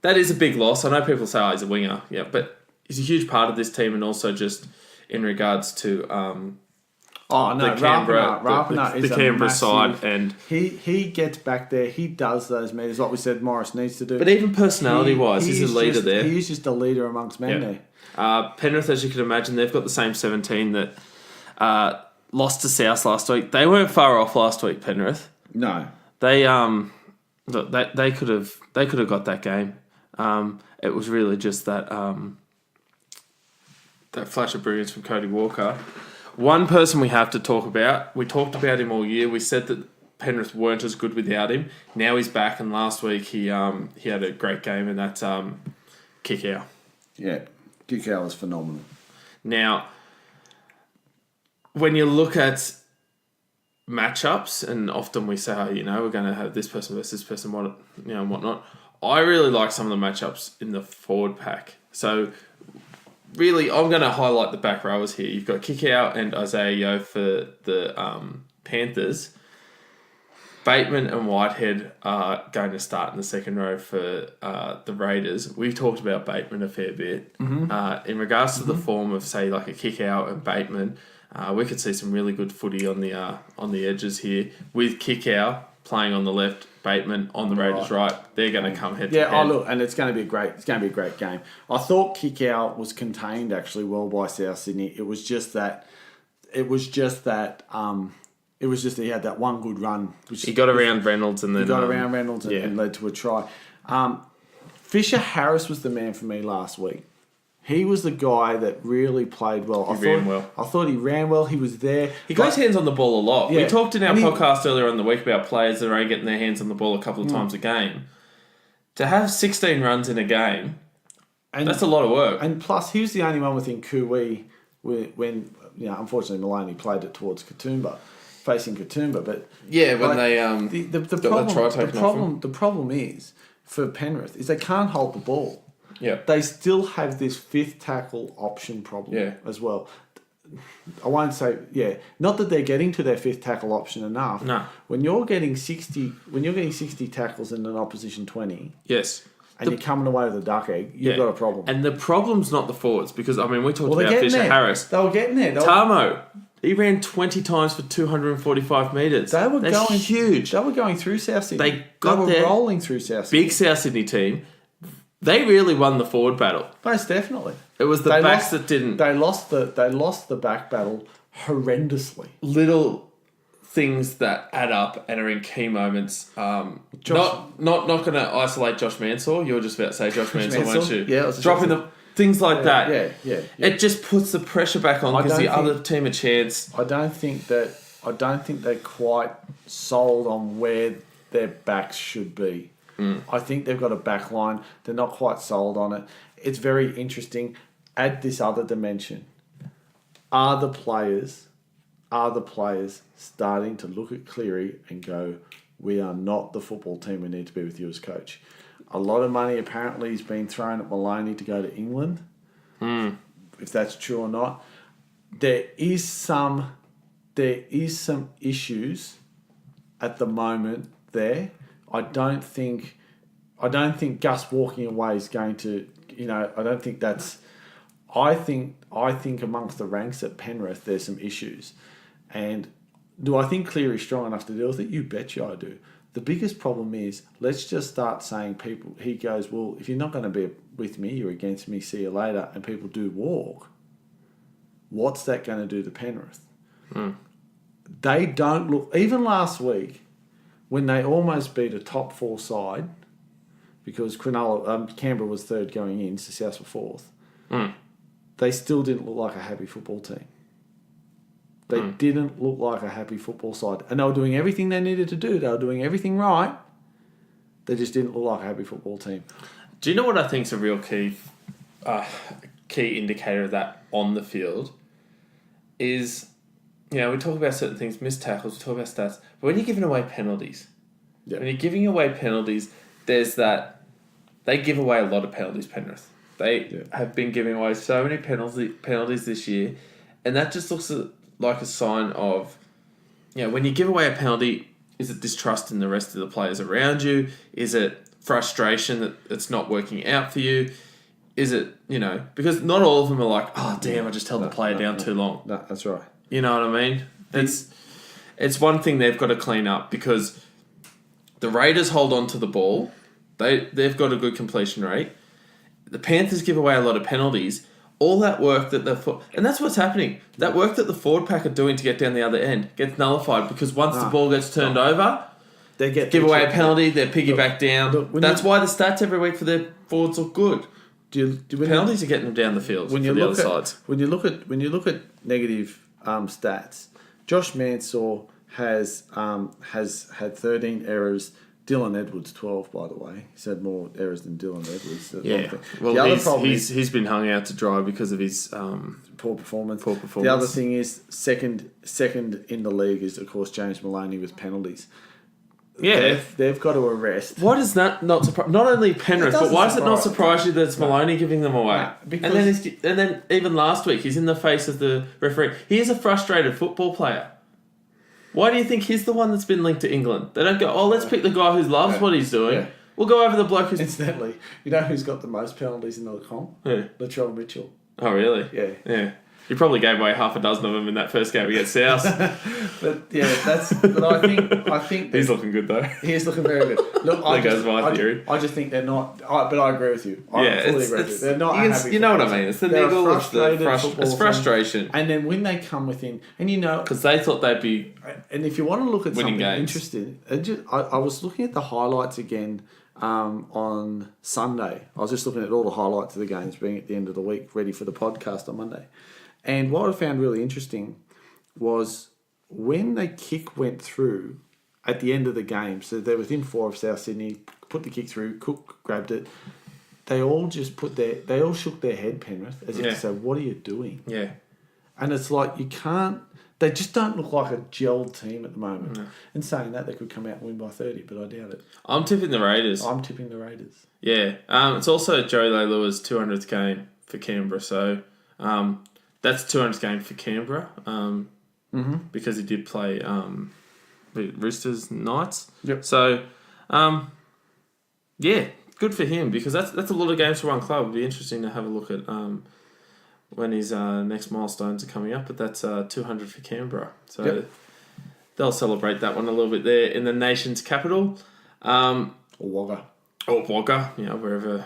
is a big loss. I know people say, he's a winger. Yeah, but he's a huge part of this team, and also just in regards to the Canberra side, and he gets back there. He does those meters, like we said, Morris needs to do. But even personality-wise, he's a leader there. He's just a leader amongst men there. Penrith, as you can imagine, they've got the same 17 that lost to South last week. They weren't far off last week, Penrith. No, they could have got that game. It was really just that flash of brilliance from Cody Walker. One person we have to talk about. We talked about him all year. We said that Penrith weren't as good without him. Now he's back, and last week he had a great game, and that's Kikau. Yeah. Kikau was phenomenal. Now, when you look at matchups, and often we say, we're going to have this person versus this person, and whatnot. I really like some of the matchups in the forward pack. So, really, I'm going to highlight the back rowers here. You've got Kikau and Isaiah Yeo for the Panthers. Bateman and Whitehead are going to start in the second row for the Raiders. We've talked about Bateman a fair bit. Mm-hmm. In regards to the form of, say, like a Kikau and Bateman, we could see some really good footy on the edges here. With Kikau playing on the left, Bateman on the Raiders' right, they're going to come head to head. Yeah, look, and it's going to be a great game. I thought Kikau was contained actually well by South Sydney. It was just that It was just he had that one good run. He got around Reynolds and then... and led to a try. Fisher Harris was the man for me last week. He was the guy that really played well. I thought he ran well. He was there. He got his hands on the ball a lot. Yeah. We talked in our podcast earlier in the week about players that are only getting their hands on the ball a couple of times a game. To have 16 runs in a game, that's a lot of work. And plus, he was the only one within Kui when unfortunately Maloney played it towards Katoomba, facing Katoomba. But when they the problem is for Penrith is they can't hold the ball. Yeah, they still have this fifth tackle option problem as well. I won't say not that they're getting to their fifth tackle option enough. No, when you're getting 60 tackles in an opposition 20, yes, and you're coming away with a duck egg, you've got a problem. And the problem's not the forwards because we talked about Fisher Harris. They were getting there. Tamo, he ran 20 times for 245 metres. They were going huge. They were going through South Sydney. They were rolling through South Sydney. Big South Sydney team. They really won the forward battle. Most definitely. It was the backs that didn't. They lost the back battle horrendously. Little things that add up and are in key moments. Not going to isolate Josh Mansour. You were just about to say Josh Mansour, weren't you? Yeah, dropping the things like that. Yeah. It just puts the pressure back on because the other team a chance. I don't think they're quite sold on where their backs should be. I think they've got a back line. They're not quite sold on it. It's very interesting. Add this other dimension. Are the players starting to look at Cleary and go, we are not the football team we need to be with you as coach? A lot of money apparently has been thrown at Maloney to go to England. If that's true or not. There is some issues at the moment there. I don't think Gus walking away is going to, I don't think that's. I think amongst the ranks at Penrith there's some issues, and do I think Cleary's strong enough to deal with it? You betcha I do. The biggest problem is let's just start saying people. He goes, well, if you're not going to be with me, you're against me. See you later, and people do walk. What's that going to do to Penrith? They don't look. Even last week, when they almost beat a top 4 side, because Canberra was third going in, so South were fourth, they still didn't look like a happy football team. They didn't look like a happy football side. And they were doing everything they needed to do. They were doing everything right. They just didn't look like a happy football team. Do you know what I think is a real key indicator of that on the field? Is... we talk about certain things, missed tackles, we talk about stats, but when you're giving away penalties, there's that, they give away a lot of penalties, Penrith. They have been giving away so many penalties this year, and that just looks like a sign of, when you give away a penalty, is it distrust in the rest of the players around you? Is it frustration that it's not working out for you? Is it, because not all of them are like, oh, damn, I just held the player down too long. No, that's right. You know what I mean? It's one thing they've got to clean up because the Raiders hold on to the ball. They've got a good completion rate. The Panthers give away a lot of penalties. All that work that and that's what's happening. That work that the forward pack are doing to get down the other end gets nullified because once the ball gets turned over, they give away a penalty. They're piggyback down. That's why the stats every week for their forwards look good. Penalties are getting them down the field for the other sides. When you look at negative stats, Josh Mansour has had 13 errors. Dylan Edwards 12, by the way. He's had more errors than Dylan Edwards. Well, he's been hung out to dry because of his poor performance. The other thing is second in the league is of course James Maloney with penalties. Yeah, they've got to arrest. Why does that not surprise? Not only Penrith, but why does it not surprise you that it's Maloney giving them away? And then even last week, he's in the face of the referee. He is a frustrated football player. Why do you think he's the one that's been linked to England? They don't go, oh, let's pick the guy who loves what he's doing. Yeah. We'll go over the bloke who's... Incidentally, you know who's got the most penalties in the comp? Who? Latrell Mitchell. Oh, really? Yeah. He probably gave away half a dozen of them in that first game against South. But I think he's looking good though. He is looking very good. Look, that goes my theory. I just think they're not. But I agree with you. I fully agree with you. They're not. You know what I mean? It's the niggle of the frustration. And then when they come within, and because they thought they'd be. And if you want to look at something games. interesting, I was looking at the highlights again. On Sunday, I was just looking at all the highlights of the games being at the end of the week, ready for the podcast on Monday. And what I found really interesting was when the kick went through at the end of the game, so they're within 4 of South Sydney, put the kick through, Cook grabbed it, they all just they all shook their head, Penrith, as if to say, what are you doing? Yeah. And it's like, you can't, they just don't look like a gelled team at the moment. No. And saying that, they could come out and win by 30, but I doubt it. I'm tipping the Raiders. I'm tipping the Raiders. Yeah. It's also Joe Leilua 200th game for Canberra, so that's 200th game for Canberra because he did play Roosters Knights. Yep. So, yeah, good for him because that's a lot of games for one club. It'd be interesting to have a look at when his next milestones are coming up, but that's 200 for Canberra. So they'll celebrate that one a little bit there in the nation's capital. Or Wagga. Or Wagga, wherever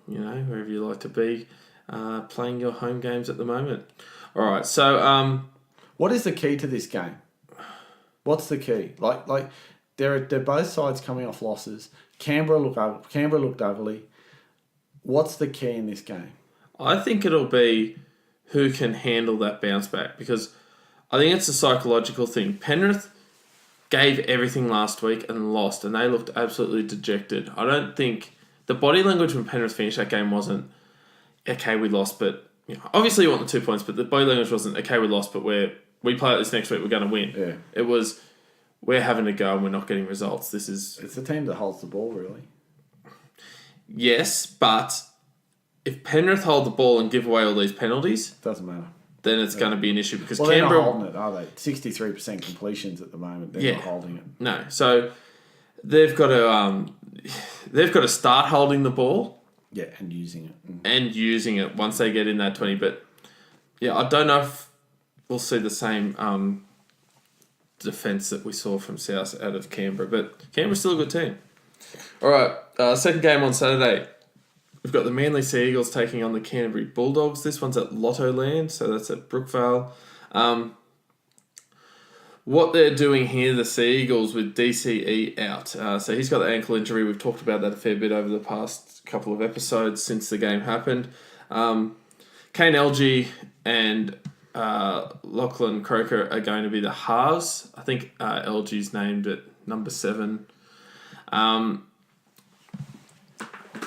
you like to be playing your home games at the moment. All right, so... what is the key to this game? What's the key? Like they're both sides coming off losses. Canberra looked ugly. What's the key in this game? I think it'll be who can handle that bounce back because I think it's a psychological thing. Penrith gave everything last week and lost, and they looked absolutely dejected. I don't think the body language when Penrith finished that game wasn't, okay, we lost, but obviously you want the 2 points, but the body language wasn't, okay, we lost, but we play it this next week, we're going to win. Yeah. It was, we're having a go and we're not getting results. It's the team that holds the ball, really. Yes, but if Penrith hold the ball and give away all these penalties... Doesn't matter. Then it's going to be an issue because Canberra... Canberra... they're not holding it, are they? 63% completions at the moment. They're not holding it. No. So they've got to start holding the ball. Yeah, and using it. And using it once they get in that 20. But, I don't know if we'll see the same defence that we saw from South out of Canberra. But Canberra's still a good team. All right, second game on Saturday. We've got the Manly Sea Eagles taking on the Canterbury Bulldogs. This one's at Lotto Land, so that's at Brookvale. What they're doing here, the Sea Eagles, with DCE out. So he's got the ankle injury. We've talked about that a fair bit over the past couple of episodes since the game happened. Kane Elgee and Lachlan Croker are going to be the halves. I think Elgee's named at number 7.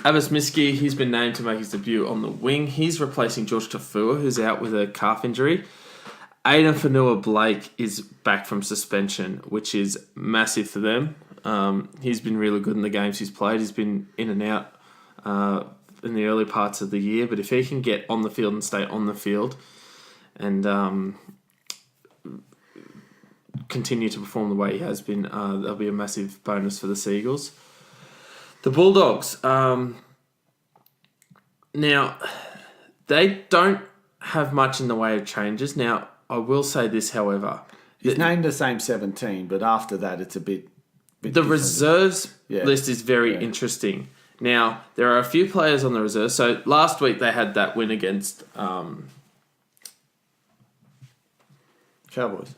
Abbas Miski, he's been named to make his debut on the wing. He's replacing George Tafua, who's out with a calf injury. Aidan Fanua-Blake is back from suspension, which is massive for them. He's been really good in the games he's played. He's been in and out in the early parts of the year, but if he can get on the field and stay on the field and continue to perform the way he has been, that'll be a massive bonus for the Sea Eagles. The Bulldogs, now, they don't have much in the way of changes. Now, I will say this, however. He's named the same 17, but after that, it's a bit the reserves list is very interesting. Now, there are a few players on the reserves. So, last week, they had that win against... Cowboys.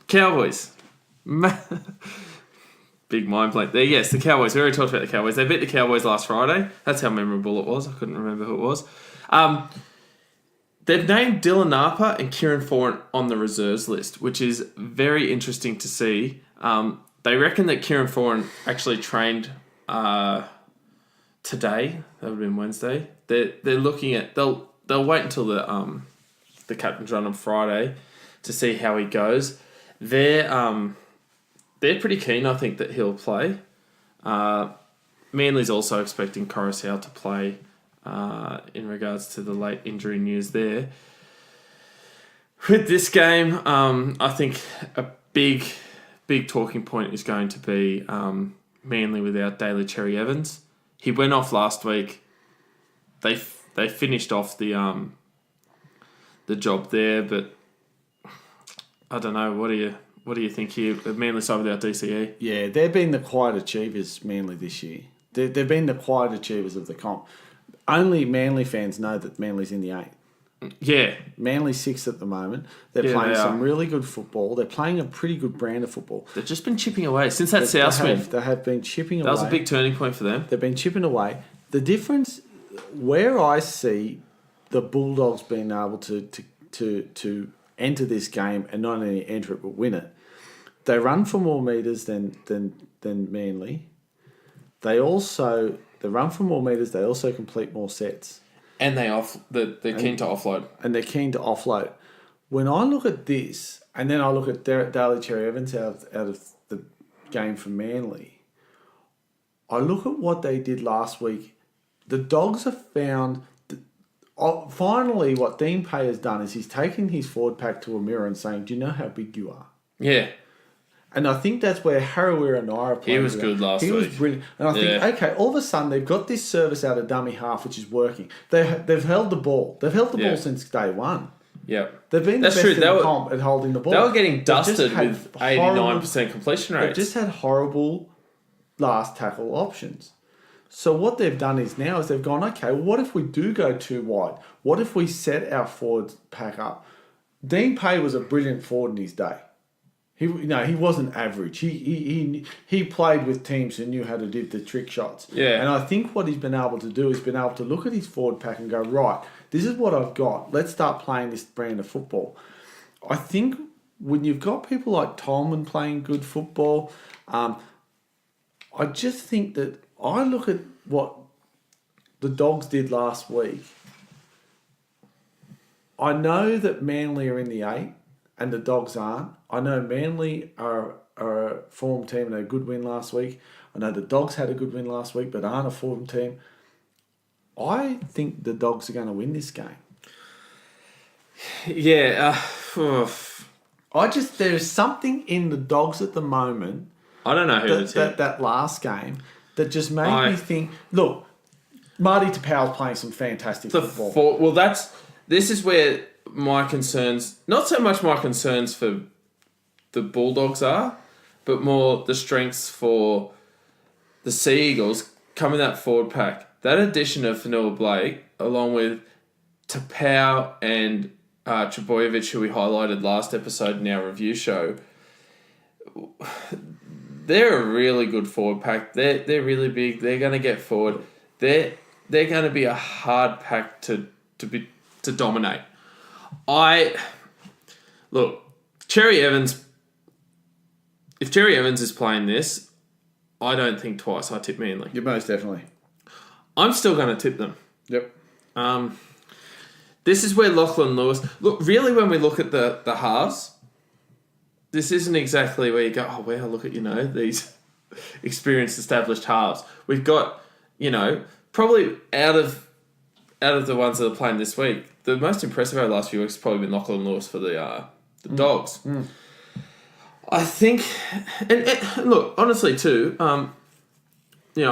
Big mind blank there. Yes, the Cowboys. We already talked about the Cowboys. They beat the Cowboys last Friday. That's how memorable it was. I couldn't remember who it was. They've named Dylan Napa and Kieran Foran on the reserves list, which is very interesting to see. They reckon that Kieran Foran actually trained today. That would have been Wednesday. They're looking at... They'll wait until the captain's run on Friday to see how he goes. They're pretty keen, I think, that he'll play. Manly's also expecting Coruscant to play in regards to the late injury news there. With this game, I think a big talking point is going to be Manly without Daly Cherry Evans. He went off last week. They finished off the job there, but I don't know. What do you think here? Manly side without DCE. Yeah, they've been the quiet achievers, Manly, this year. They've been the quiet achievers of the comp. Only Manly fans know that Manly's in the 8. Yeah. Manly's 6 at the moment. They're playing some really good football. They're playing a pretty good brand of football. They've just been chipping away since that South win. They have been chipping away. That was a big turning point for them. They've been chipping away. The difference, where I see the Bulldogs being able to enter this game and not only enter it but win it, they run for more metres than Manly. They run for more metres. They also complete more sets. And they're keen to offload. And they're keen to offload. When I look at this, and then I look at Daly Cherry Evans out of the game for Manly, I look at what they did last week. The Dogs have found... finally, what Dean Pay has done is he's taken his forward pack to a mirror and saying, do you know how big you are? Yeah. And I think that's where Harawira and Naira played. He was good last week. He was brilliant. And I think, okay, all of a sudden they've got this service out of dummy half, which is working. They've held the ball. They've held the ball since day one. Yeah. They've been the best in the comp at holding the ball. They were getting dusted with 89% completion rates. They've just had horrible last tackle options. So what they've done is they've gone, okay, what if we do go too wide? What if we set our forwards pack up? Dean Pay was a brilliant forward in his day. He wasn't average. He played with teams who knew how to do the trick shots. Yeah. And I think what he's been able to do is been able to look at his forward pack and go, right, this is what I've got. Let's start playing this brand of football. I think when you've got people like Tolman playing good football, I just think that I look at what the Dogs did last week. I know that Manly are in the 8 and the Dogs aren't. I know Manly are a form team and a good win last week. I know the Dogs had a good win last week but aren't a form team. I think the Dogs are going to win this game. Yeah. There's something in the Dogs at the moment. I don't know who it's that last game that just made me think, look, Marty Tapau's playing some fantastic football. This is where my concerns, not so much my concerns for the Bulldogs are, but more the strengths for the Sea Eagles coming that forward pack. That addition of Fanua Blake, along with Tapau and Trbojevic, who we highlighted last episode in our review show, they're a really good forward pack. They're really big. They're going to get forward. They're going to be a hard pack to dominate. Look, Cherry Evans. If Cherry Evans is playing this, I don't think twice. I tip Manly. Yeah, most definitely. I'm still going to tip them. Yep. This is where Lachlan Lewis... Look, really, when we look at the halves, this isn't exactly where you go, oh, wow, look at, these experienced, established halves. We've got, probably out of the ones that are playing this week, the most impressive over the last few weeks has probably been Lachlan Lewis for the Dogs. Mm. I think... And look, honestly, too... I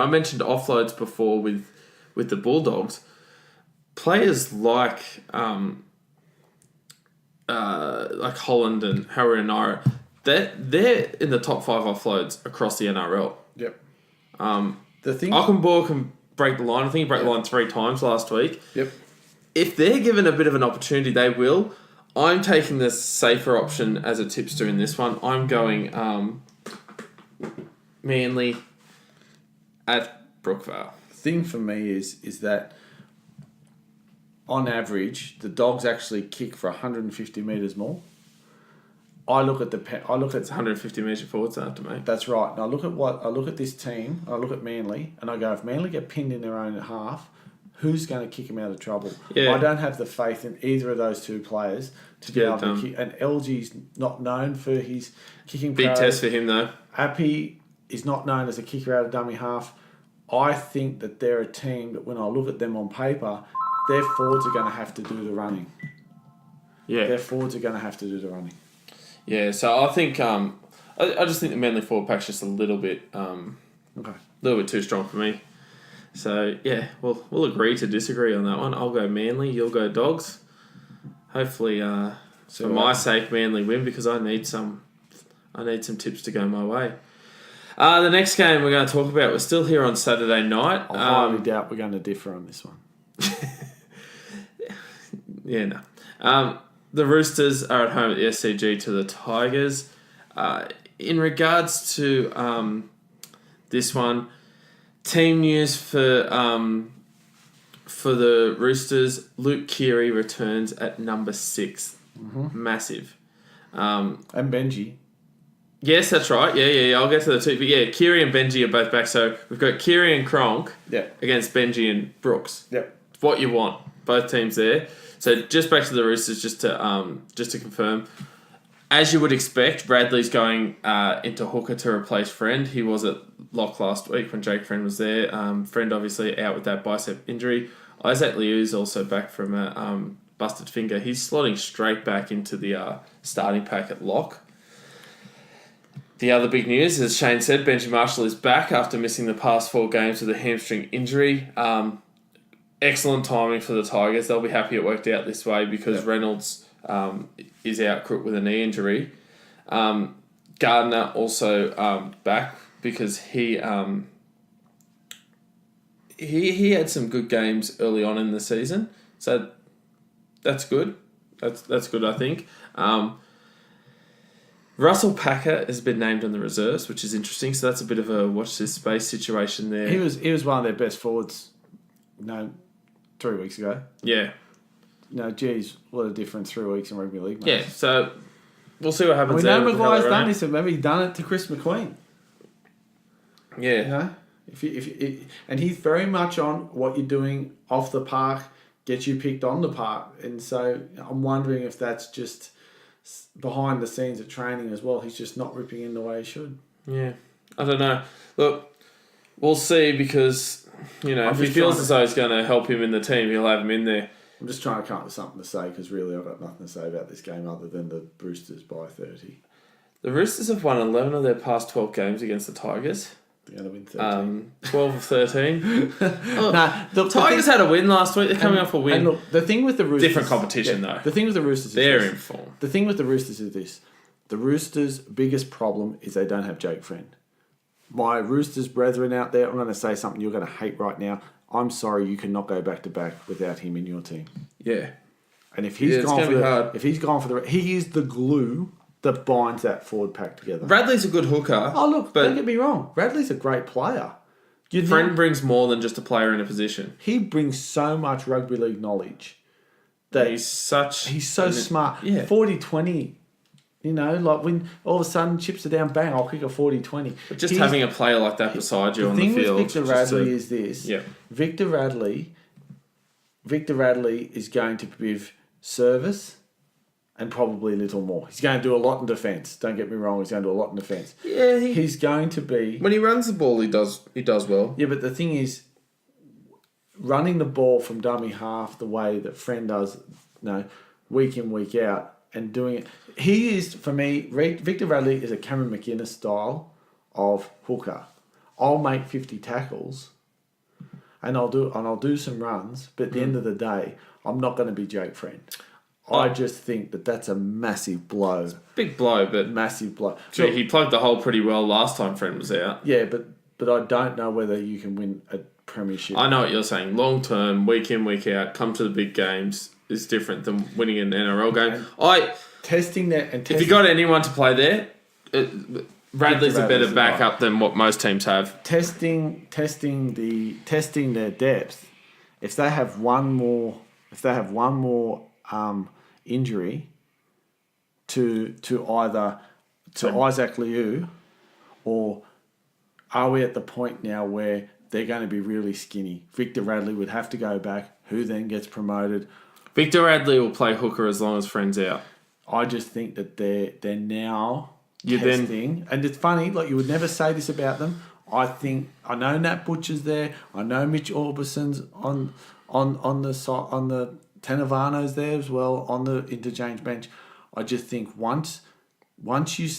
mentioned offloads before with the Bulldogs. Players like Holland and Harry and Naira, they're in the top 5 offloads across the NRL. Yep. Ockenbaugh can break the line. I think he broke the line 3 times last week. Yep. If they're given a bit of an opportunity, they will. I'm taking the safer option as a tipster in this one. I'm going Manly at Brookvale. The thing for me is that on average, the Dogs actually kick for 150 metres more. I look at it's 150 metre forwards after, mate. That's right. And I look at this team. I look at Manly, and I go, if Manly get pinned in their own half, who's going to kick him out of trouble? Yeah. I don't have the faith in either of those two players to be able to kick. And LG's not known for his kicking. Big test for him though. Appy is not known as a kicker out of dummy half. I think that they're a team that when I look at them on paper, their forwards are going to have to do the running. Yeah. Their forwards are going to have to do the running. Yeah, so I think I just think the Manly forward pack's just a little bit too strong for me. So yeah, we'll agree to disagree on that one. I'll go Manly, you'll go Dogs. Hopefully For my sake, Manly win because I need some tips to go my way. The next game we're going to talk about, we're still here on Saturday night. I highly doubt we're going to differ on this one. Yeah, no. The Roosters are at home at the SCG to the Tigers. In regards to this one, team news for the Roosters, Luke Keary returns at number 6. Mm-hmm. Massive. And Benji. Yes, that's right. Yeah. I'll get to the two. But yeah, Keary and Benji are both back. So we've got Keary and Cronk against Benji and Brooks. Yep. What you want. Both teams there. So just back to the Roosters, just to confirm. As you would expect, Bradley's going into hooker to replace Friend. He was at lock last week when Jake Friend was there. Friend obviously out with that bicep injury. Isaac Liu's also back from a busted finger. He's slotting straight back into the starting pack at lock. The other big news, as Shane said, Benji Marshall is back after missing the past 4 games with a hamstring injury. Excellent timing for the Tigers. They'll be happy it worked out this way because Reynolds is out crook with a knee injury. Gardner also back because he had some good games early on in the season, so that's good. That's good, I think. Russell Packer has been named on the reserves, which is interesting. So that's a bit of a watch this space situation there. He was one of their best forwards, 3 weeks ago. Yeah. Geez, what a difference 3 weeks in rugby league. Mate. Yeah, so we'll see what happens. We know Maguire's done this, and maybe he's done it to Chris McQueen. Yeah. And he's very much on what you're doing off the park, gets you picked on the park. And so I'm wondering if that's just behind the scenes at training as well. He's just not ripping in the way he should. Yeah. I don't know. Look, we'll see because, if he feels as though he's going to help him in the team, he'll have him in there. I'm just trying to come up with something to say because really I've got nothing to say about this game other than the Roosters by 30. The Roosters have won 11 of their past 12 games against the Tigers. They're going to win 13. 12 of 13. The Tigers had a win last week. They're coming off a win. And look, the thing with the Roosters... Different competition, though. The thing with the Roosters is they're in form. The thing with the Roosters is this. The Roosters' biggest problem is they don't have Jake Friend. My Roosters brethren out there, I'm going to say something you're going to hate right now. I'm sorry you cannot go back-to-back without him in your team. Yeah. And if he's gone for the... He is the glue that binds that forward pack together. Bradley's a good hooker. Oh, look, don't get me wrong. Bradley's a great player. Friend brings more than just a player in a position. He brings so much rugby league knowledge. That he's so smart. Yeah. 40-20. Like when all of a sudden chips are down, bang, I'll kick a 40-20. But just having a player like that beside you on the field. The thing with Victor Radley is this. Yeah. Victor Radley is going to give service and probably a little more. He's going to do a lot in defence. Don't get me wrong, he's going to do a lot in defence. Yeah, he's going to be... When he runs the ball, he does well. Yeah, but the thing is, running the ball from dummy half the way that Friend does, week in, week out, and doing it... He is, for me, Victor Radley is a Cameron McInnes style of hooker. I'll make 50 tackles and I'll do some runs, but at the end of the day, I'm not going to be Jake Friend. I just think that that's a massive blow. It's a big blow, but... Massive blow. Gee, he plugged the hole pretty well last time Friend was out. Yeah, but I don't know whether you can win a premiership. I know what you're saying. Long term, week in, week out, come to the big games is different than winning an NRL game. If you got anyone to play there, Bradley's a better backup than what most teams have. Testing their depth. If they have one more injury to Isaac Liu, or are we at the point now where they're going to be really skinny? Victor Radley would have to go back, who then gets promoted. Victor Radley will play hooker as long as Friend's out. I just think that they're now testing, and it's funny, like you would never say this about them. I know Nat Butcher's there. I know Mitch Orbison's on the Tenavano's there as well on the interchange bench. I just think once you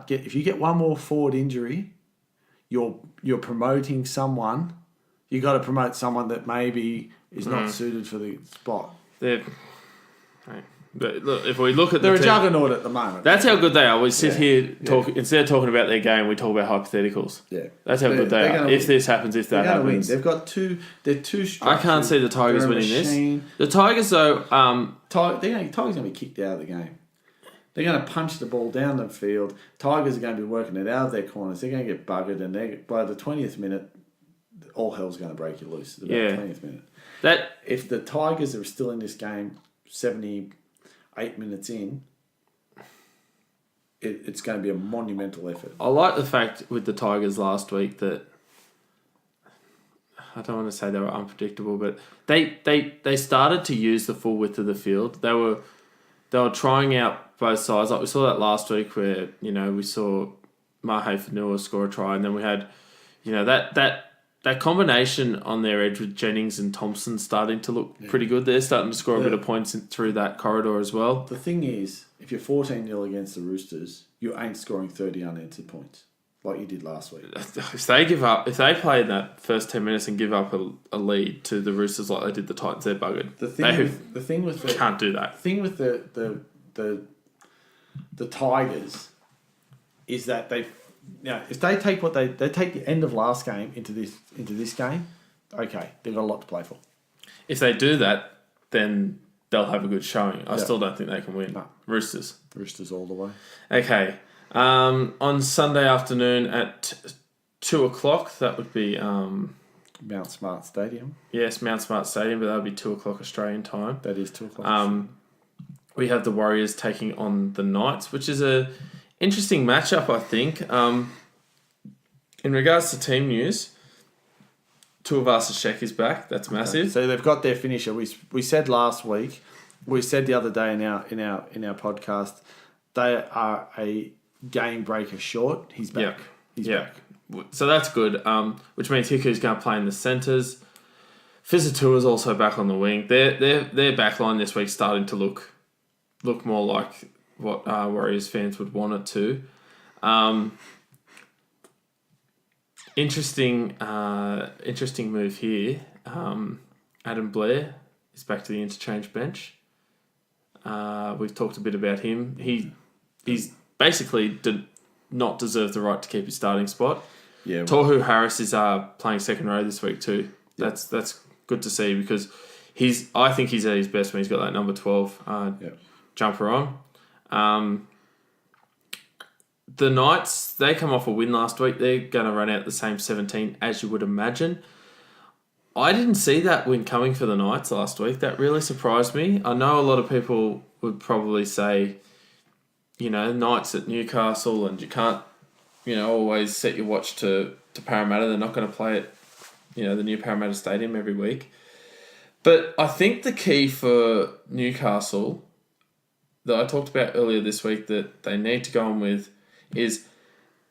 if you get one more forward injury, you're promoting someone. You got to promote someone that maybe is not suited for the spot. Right. But look, if we look at they're a juggernaut at the moment. That's how good they are. We sit here instead of talking about their game, we talk about hypotheticals. Yeah, that's how good they are. If this happens, if that happens, they've got two. They're too structured. I can't see the Tigers winning this. The Tigers, though, Tigers going to be kicked out of the game. They're going to punch the ball down the field. Tigers are going to be working it out of their corners. They're going to get buggered, and by the 20th minute, all hell's going to break you loose. About the 20th minute. If the Tigers are still in this game, 78 minutes in, it's going to be a monumental effort. I like the fact with the Tigers last week that I don't want to say they were unpredictable, but they started to use the full width of the field. They were trying out both sides. Like we saw that last week where, we saw Mahe Fanua score a try, and then we had, that combination on their edge with Jennings and Thompson starting to look pretty good. They're starting to score a bit of points through that corridor as well. The thing is, if you're 14-0 against the Roosters, you ain't scoring 30 unanswered points like you did last week. If they play in that first 10 minutes and give up a lead to the Roosters like they did the Titans, they're buggered. Can't do that. The thing with the Tigers is that if they take they take the end of last game into this game, okay, they've got a lot to play for. If they do that, then they'll have a good showing. I still don't think they can win. No. Roosters all the way. Okay. On Sunday afternoon at 2:00, that would be Mount Smart Stadium. Yes, Mount Smart Stadium, but that would be 2:00 Australian time. That is 2:00. We have the Warriors taking on the Knights, which is a interesting matchup, I think. In regards to team news, Tuivasa-Sheck is back. That's massive. Okay. So they've got their finisher. We said last week, we said the other day in our podcast, they are a game breaker short. He's back. He's back. So that's good. Which means Hiku's going to play in the centres. Fizatua's also back on the wing. Their back line this week starting to look more like what Warriors fans would want it to. Interesting move here. Adam Blair is back to the interchange bench. We've talked a bit about him. He's basically did not deserve the right to keep his starting spot. Yeah. Tohu Harris is playing second row this week too. Yeah. That's good to see because I think he's at his best when he's got that number 12 jumper on. The Knights, they come off a win last week. They're going to run out the same 17 as you would imagine. I didn't see that win coming for the Knights last week. That really surprised me. I know a lot of people would probably say, Knights at Newcastle and you can't, always set your watch to Parramatta. They're not going to play at, the new Parramatta Stadium every week. But I think the key for Newcastle that I talked about earlier this week that they need to go on with is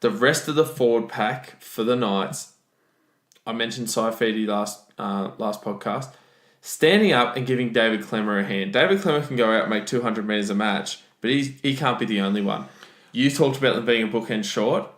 the rest of the forward pack for the Knights. I mentioned Saifidi last podcast. Standing up and giving David Clemmer a hand. David Clemmer can go out and make 200 metres a match, but he can't be the only one. You talked about them being a bookend short.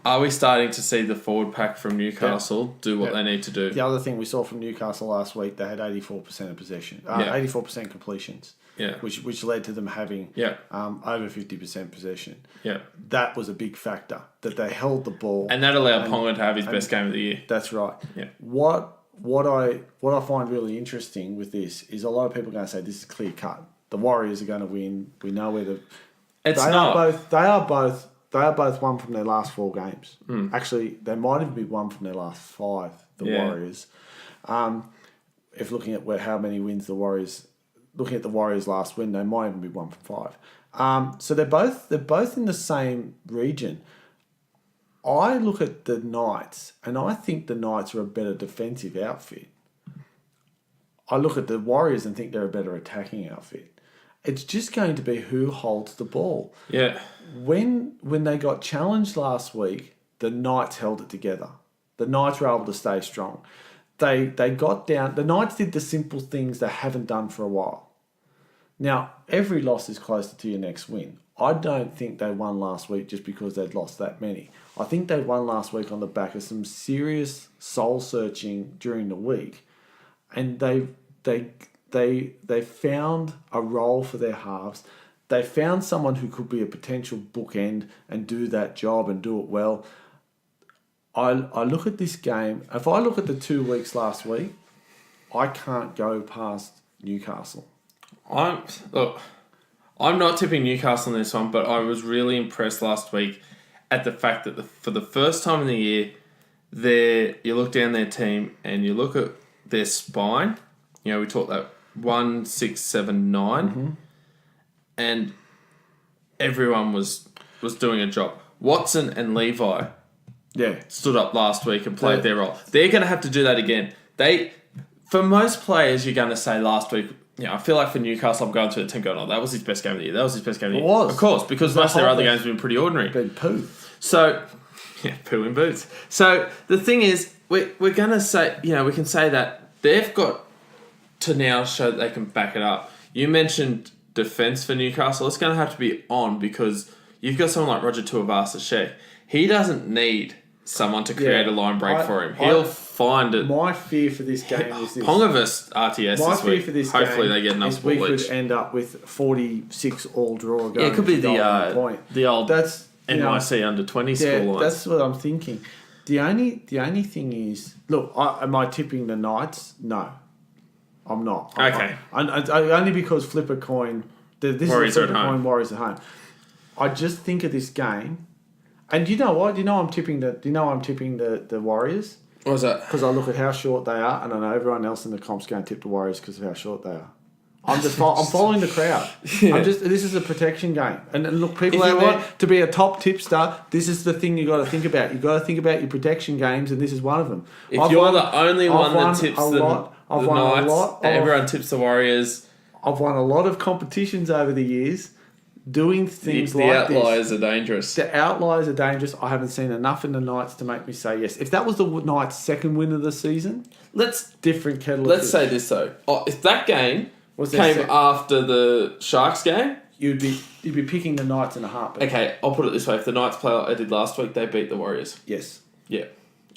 Are we starting to see the forward pack from Newcastle do what they need to do? The other thing we saw from Newcastle last week, they had 84% of possession, 84% completions. Yeah, which led to them having over 50% possession. Yeah, that was a big factor that they held the ball, and that allowed Ponga to have his best game of the year. That's right. Yeah. What I find really interesting with this is a lot of people are going to say this is clear cut. The Warriors are going to win. We know where the. They are both won from their last 4 games. Actually, they might even be won from their last 5. The Warriors. If looking at how many wins the Warriors. Looking at the Warriors' last win, they might even be 1 from 5. So they're both in the same region. I look at the Knights, and I think the Knights are a better defensive outfit. I look at the Warriors and think they're a better attacking outfit. It's just going to be who holds the ball. Yeah. When they got challenged last week, the Knights held it together. The Knights were able to stay strong. They got down. The Knights did the simple things they haven't done for a while. Now, every loss is closer to your next win. I don't think they won last week just because they'd lost that many. I think they won last week on the back of some serious soul searching during the week, and they they found a role for their halves. They found someone who could be a potential bookend and do that job and do it well. I look at this game. If I look at the 2 weeks last week, I can't go past Newcastle. I'm not tipping Newcastle in this one, but I was really impressed last week at the fact that for the first time in the year, you look down their team and you look at their spine. You know, we talked that 1, 6, 7, 9, and everyone was doing a job. Watson and Levi stood up last week and played their role. They're going to have to do that again. For most players, you're going to say last week, I feel like for Newcastle, I'm going through the team going, that was his best game of the year. That was his best game of the year. It was. Of course, because most of their other games have been pretty ordinary. Been poo. So, poo in boots. So, the thing is, we're going to say, we can say that they've got to now show that they can back it up. You mentioned defence for Newcastle. It's going to have to be on because you've got someone like Roger Tuivasa-Sheck. He doesn't need someone to create a line break for him. He'll find it. My fear for this game is this. Ponga versus RTS my this fear week. For this Hopefully game they get enough is we ball each. could end up with 46 all draw going. Yeah, it could be point. the old NYC under 20 score line. That's what I'm thinking. The only thing is, look, am I tipping the Knights? No, I'm not. Okay. Only because flip a coin. This Warriors is a flip are at a home. coin. Warriors at home. I just think of this game. And you know what? I'm tipping the Warriors? What was that? Because I look at how short they are, and I know everyone else in the comp's going to tip the Warriors because of how short they are. I'm following the crowd. Yeah. This is a protection game, and look, people out there, to be a top tipster, this is the thing you got to think about. You got to think about your protection games, and this is one of them. If you're the only one that tips the Knights, everyone tips the Warriors. I've won a lot of competitions over the years. Doing things like this. The outliers are dangerous. The outliers are dangerous. I haven't seen enough in the Knights to make me say yes. If that was the Knights' second win of the season, different kettle. Let's say this though: if that game came after the Sharks game, you'd be picking the Knights in a heartbeat. Okay, I'll put it this way: if the Knights play like they did last week, they beat the Warriors. Yes. Yeah,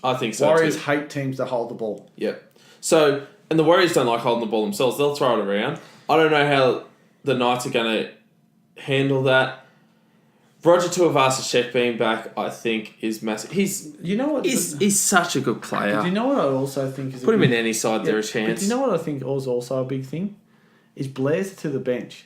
I think so. Warriors hate teams that hold the ball. Yeah. So, and the Warriors don't like holding the ball themselves. They'll throw it around. I don't know how the Knights are going to handle that. Roger Tuivasa-Sheck being back, I think, is massive. He's such a good player. But do you know what I also think is put him in any side, there's a chance. But do you know what I think is also a big thing? Is Blair's to the bench.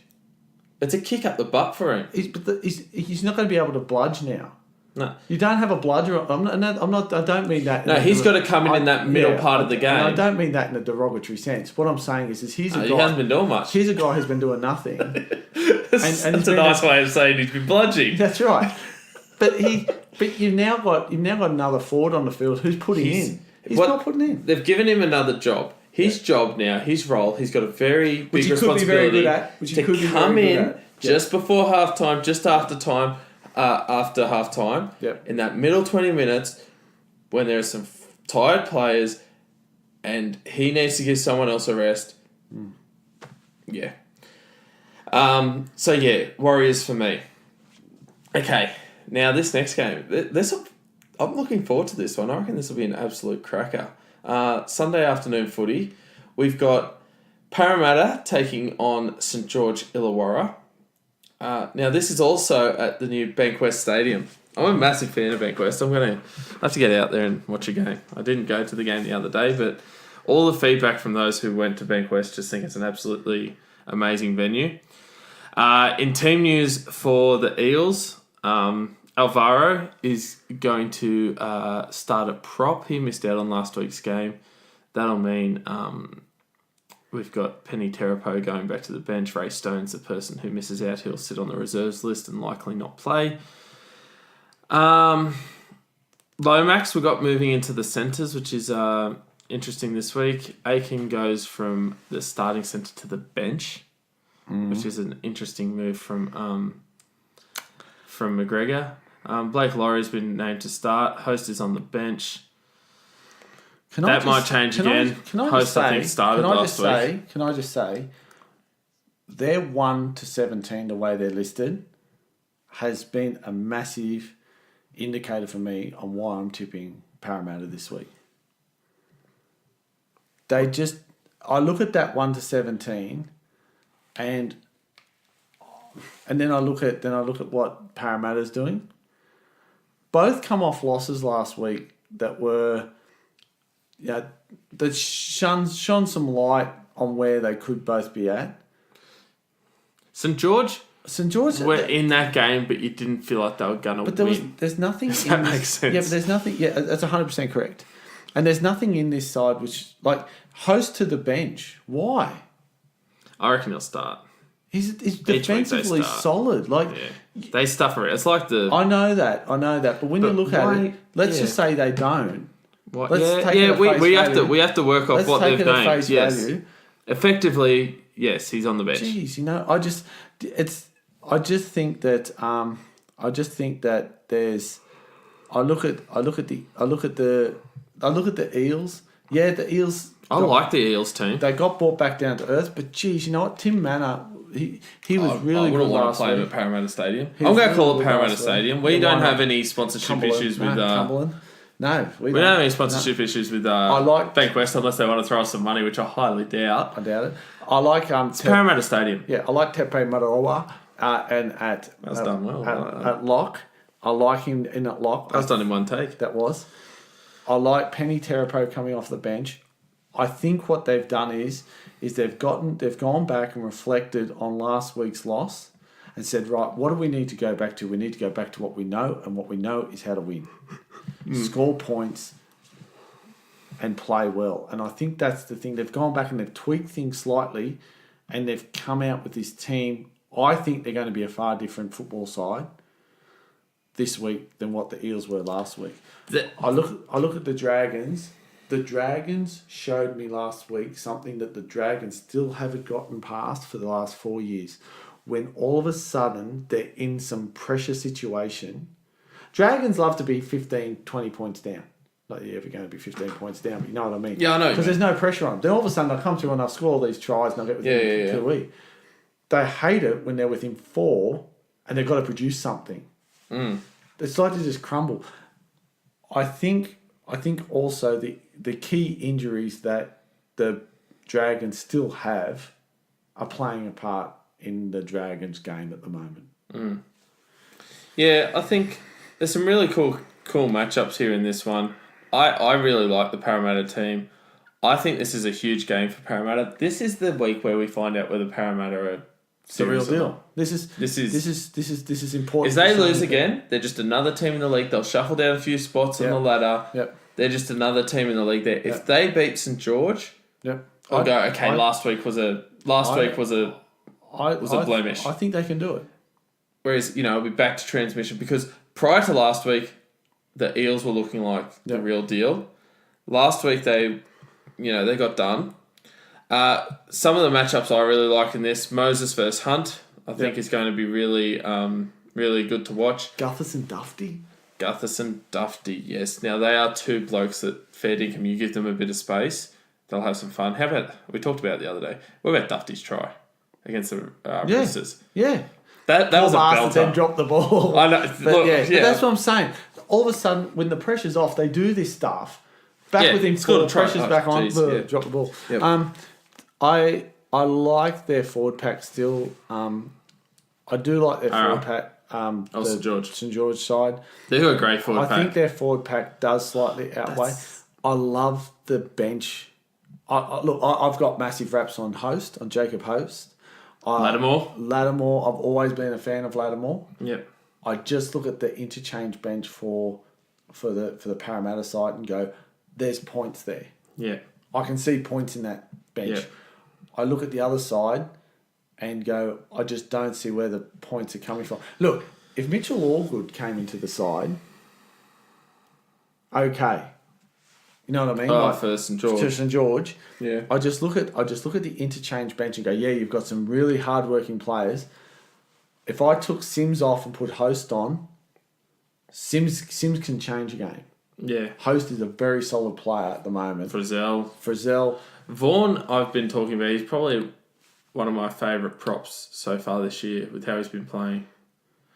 It's a kick up the butt for him. He's not going to be able to bludge now. No, you don't have a bludger. I don't mean that. No, he's got to come in that middle part of the game. I don't mean that in a derogatory sense. What I'm saying is he's a guy. He hasn't been doing much. He's a guy who's been doing nothing. That's a nice way of saying he's been bludging. That's right. But you've now got another forward on the field who's putting in. He's not putting in. They've given him another job. His job now, his role, he's got a very big responsibility to come in just before halftime, just after time. After half time, in that middle 20 minutes, when there are some tired players and he needs to give someone else a rest. Yeah. Warriors for me. Okay, now this next game. I'm looking forward to this one. I reckon this will be an absolute cracker. Sunday afternoon footy. We've got Parramatta taking on St George Illawarra. Now, this is also at the new Bankwest Stadium. I'm a massive fan of Bankwest. I'm going to have to get out there and watch a game. I didn't go to the game the other day, but all the feedback from those who went to Bankwest just think it's an absolutely amazing venue. In team news for the Eels, Alvaro is going to start at prop. He missed out on last week's game. That'll mean... we've got Penny Terapo going back to the bench. Ray Stone's the person who misses out. He'll sit on the reserves list and likely not play. Lomax, we got moving into the centres, which is interesting this week. Aiken goes from the starting centre to the bench, which is an interesting move from McGregor. Blake Laurie's been named to start. Host is on the bench. Might change again. Host, I think, started last week. Can I just say, their 1 to 17, the way they're listed, has been a massive indicator for me on why I'm tipping Parramatta this week. They just I look at that 1-17, and then I look at what Parramatta's doing. Both come off losses last week that were, that shone some light on where they could both be at. St. George were were in that game, but you didn't feel like they were going to win. There's nothing. Does that make sense? Yeah, but there's nothing. Yeah, that's 100% correct. And there's nothing in this side which, like, host to the bench. Why? I reckon he'll start. He's defensively solid. Like, they stuff around. It's like the. I know that. But when you look at it, let's just say they don't. We have to work off what they've named. Yes, value. Effectively, yes, he's on the bench. Jeez, I just think that there's. I look at the Eels. Yeah, the Eels. I like the Eels team. They got brought back down to earth, but geez, you know what? Tim Manor, he was really good last week. I wouldn't want to play him at Parramatta Stadium. I'm going to call it Parramatta Stadium. We don't have any sponsorship issues with... Cumberland. No, we don't have any sponsorship issues with Bankwest unless they want to throw us some money, which I highly doubt. I doubt it. I like... it's Parramatta Stadium. Yeah, I like Tepe Mataroa and at... That's done well. At lock. I like him in at lock. That's done in one take. That was. I like Penny Terapo coming off the bench. I think what they've done is they've gone back and reflected on last week's loss and said, right, what do we need to go back to? We need to go back to what we know, and what we know is how to win. Score points and play well. And I think that's the thing. They've gone back and they've tweaked things slightly, and they've come out with this team. I think they're going to be a far different football side this week than what the Eels were last week. I look at the Dragons. The Dragons showed me last week something that the Dragons still haven't gotten past for the last 4 years. When all of a sudden they're in some pressure situation. Dragons love to be 15, 20 points down. Not you're ever going to be 15 points down, but you know what I mean? Yeah, I know. Because there's no pressure on them. Then all of a sudden they'll come through and they'll score all these tries and they'll get within 2 weeks. They hate it when they're within 4 and they've got to produce something. It's like to just crumble. I think also the key injuries that the Dragons still have are playing a part in the Dragons game at the moment. Yeah, I think there's some really cool matchups here in this one. I really like the Parramatta team. I think this is a huge game for Parramatta. This is the week where we find out whether Parramatta are the real deal. This is important. If they lose again, they're just another team in the league. They'll shuffle down a few spots on the ladder. Yep. They're just another team in the league there. If they beat St. George, I'll go, okay, last week was a blemish. I think they can do it. Whereas, it'll be back to transmission because prior to last week, the Eels were looking like the real deal. Last week they got done. Some of the matchups I really like in this, Moses versus Hunt, I think is going to be really, really good to watch. Gutherson Dufty, yes. Now, they are two blokes that fair dinkum. You give them a bit of space, they'll have some fun. How about, we talked about it the other day, what about Dufty's try against the Roosters? Yeah. That was a belter. Then dropped the ball. I know. But that's what I'm saying. All of a sudden, when the pressure's off, they do this stuff. Back with him, score, pressure's back on, drop the ball. Yep. I like their forward pack still. I do like their forward pack. St. George side. They're a great forward pack. I think their forward pack does slightly outweigh. I love the bench. I've got massive raps on Jacob Host. Lattimore. I've always been a fan of Lattimore. Yep. I just look at the interchange bench for the Parramatta side and go, there's points there. Yeah. I can see points in that bench. Yep. I look at the other side and go, I just don't see where the points are coming from. Look, if Mitchell Allgood came into the side, okay. You know what I mean? For St. George. To St. George. Yeah. I just look at the interchange bench and go, yeah, you've got some really hard-working players. If I took Sims off and put Host on, Sims can change a game. Yeah. Host is a very solid player at the moment. Frizzell. Vaughan, I've been talking about. He's probably one of my favourite props so far this year with how he's been playing.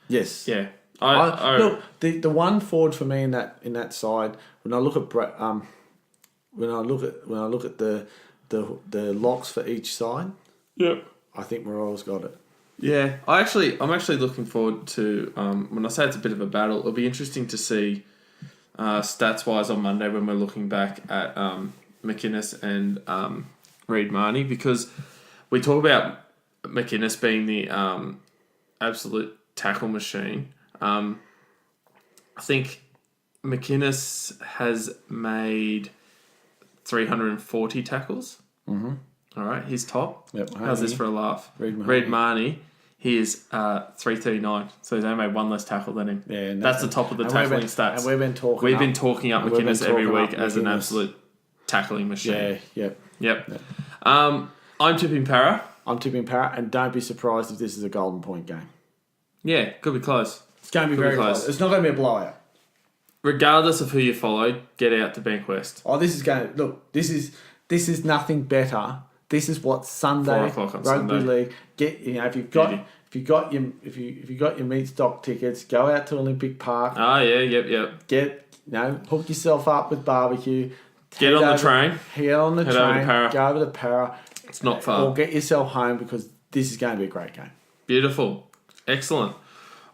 Yes. Yeah. Look, the one forward for me in that side, when I look at the the locks for each side. Yep. I think Maroil's got it. Yeah, I'm actually looking forward to. When I say it's a bit of a battle, it'll be interesting to see stats wise on Monday when we're looking back at McInnes and Reid Marnie, because we talk about McInnes being the absolute tackle machine. I think McInnes has made 340 tackles. Mm-hmm. All right, he's top. Yep. How's this for a laugh? Reid Marnie, he is 339, so he's only made one less tackle than him. Yeah, that's the top of the tackling stats. And we've been talking up McInnes every week as an absolute tackling machine. Yeah, yep. I'm tipping Para. And don't be surprised if this is a golden point game. Yeah, could be close. It's going to be very close. It's not going to be a blowout. Regardless of who you follow, get out to Bank West. Oh, this is going to... Look, this is nothing better. This is what Sunday 4:00 on Rugby League. If you've got your meat stock tickets, go out to Olympic Park. Oh yeah, yep. Hook yourself up with barbecue. Get on the train. Go over to Para. It's not far. Or get yourself home, because this is going to be a great game. Beautiful, excellent.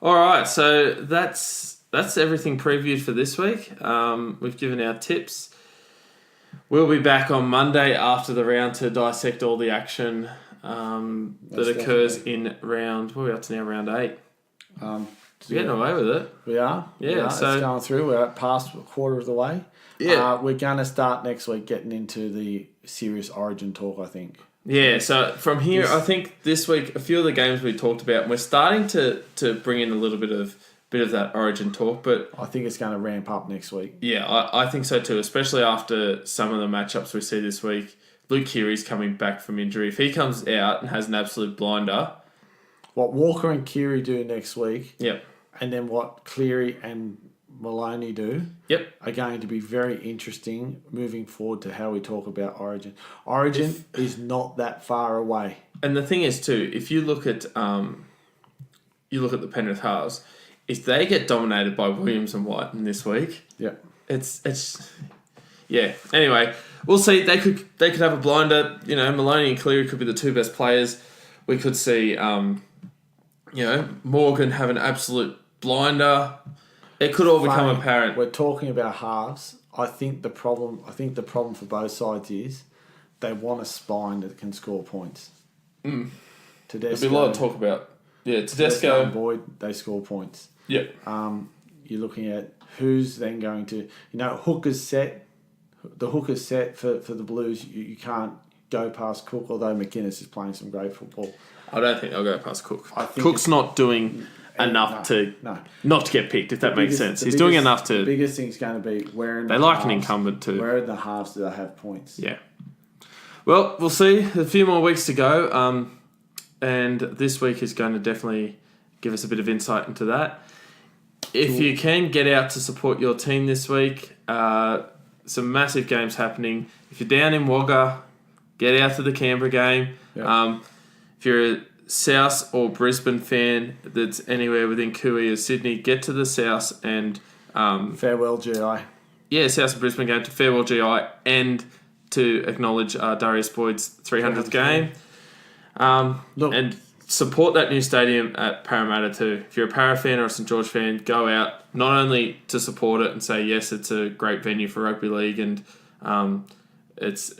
All right, so that's everything previewed for this week. We've given our tips. We'll be back on Monday after the round to dissect all the action that occurs in round... What are we up to now? Round 8. We're getting away with it. We are. Yeah, so... It's going through. We're past a quarter of the way. Yeah. We're going to start next week getting into the serious Origin talk, I think. Yeah, so from here, I think this week, a few of the games we talked about, we're starting to bring in a little bit of that Origin talk, but I think it's going to ramp up next week. Yeah, I think so too, especially after some of the matchups we see this week. Luke Keary's coming back from injury. If he comes out and has an absolute blinder... What Walker and Keary do next week, yep, and then what Cleary and Maloney do, yep, are going to be very interesting moving forward to how we talk about Origin. Origin is not that far away. And the thing is too, if you look at the Penrith halves, if they get dominated by Williams and White in this week, it's yeah. Anyway, we'll see. They could have a blinder. Maloney and Cleary could be the two best players. We could see Morgan have an absolute blinder. It could all become apparent. We're talking about halves. I think the problem for both sides is they want a spine that can score points. There'll Tedesco, be a lot of talk about Tedesco and Boyd. They score points. Yep. You're looking at who's then going to... Hooker's set. The Hooker's set for the Blues. You can't go past Cook, although McInnes is playing some great football. I don't think they'll go past Cook. Cook's not doing enough not to get picked, if that makes sense. He's doing enough to... The biggest thing's going to be where in the halves... They like an incumbent too. Where in the halves do they have points? Yeah. Well, we'll see. A few more weeks to go. And this week is going to definitely give us a bit of insight into that. If you can get out to support your team this week, some massive games happening. If you're down in Wagga, get out to the Canberra game. Yep. If you're a South or Brisbane fan that's anywhere within Cooey or Sydney, get to the South and... farewell GI. Yeah, South and Brisbane game to farewell GI and to acknowledge Darius Boyd's 300th game. And support that new stadium at Parramatta too. If you're a Para fan or a St George fan, go out not only to support it and say yes, it's a great venue for rugby league and it's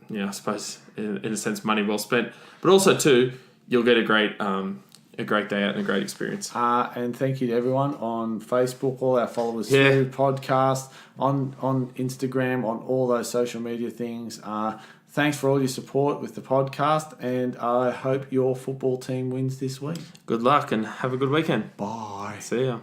I suppose in a sense money well spent, but also too you'll get a great day out and a great experience. And thank you to everyone on Facebook, all our followers through podcast, on Instagram, on all those social media things. Thanks for all your support with the podcast, and I hope your football team wins this week. Good luck and have a good weekend. Bye. See ya.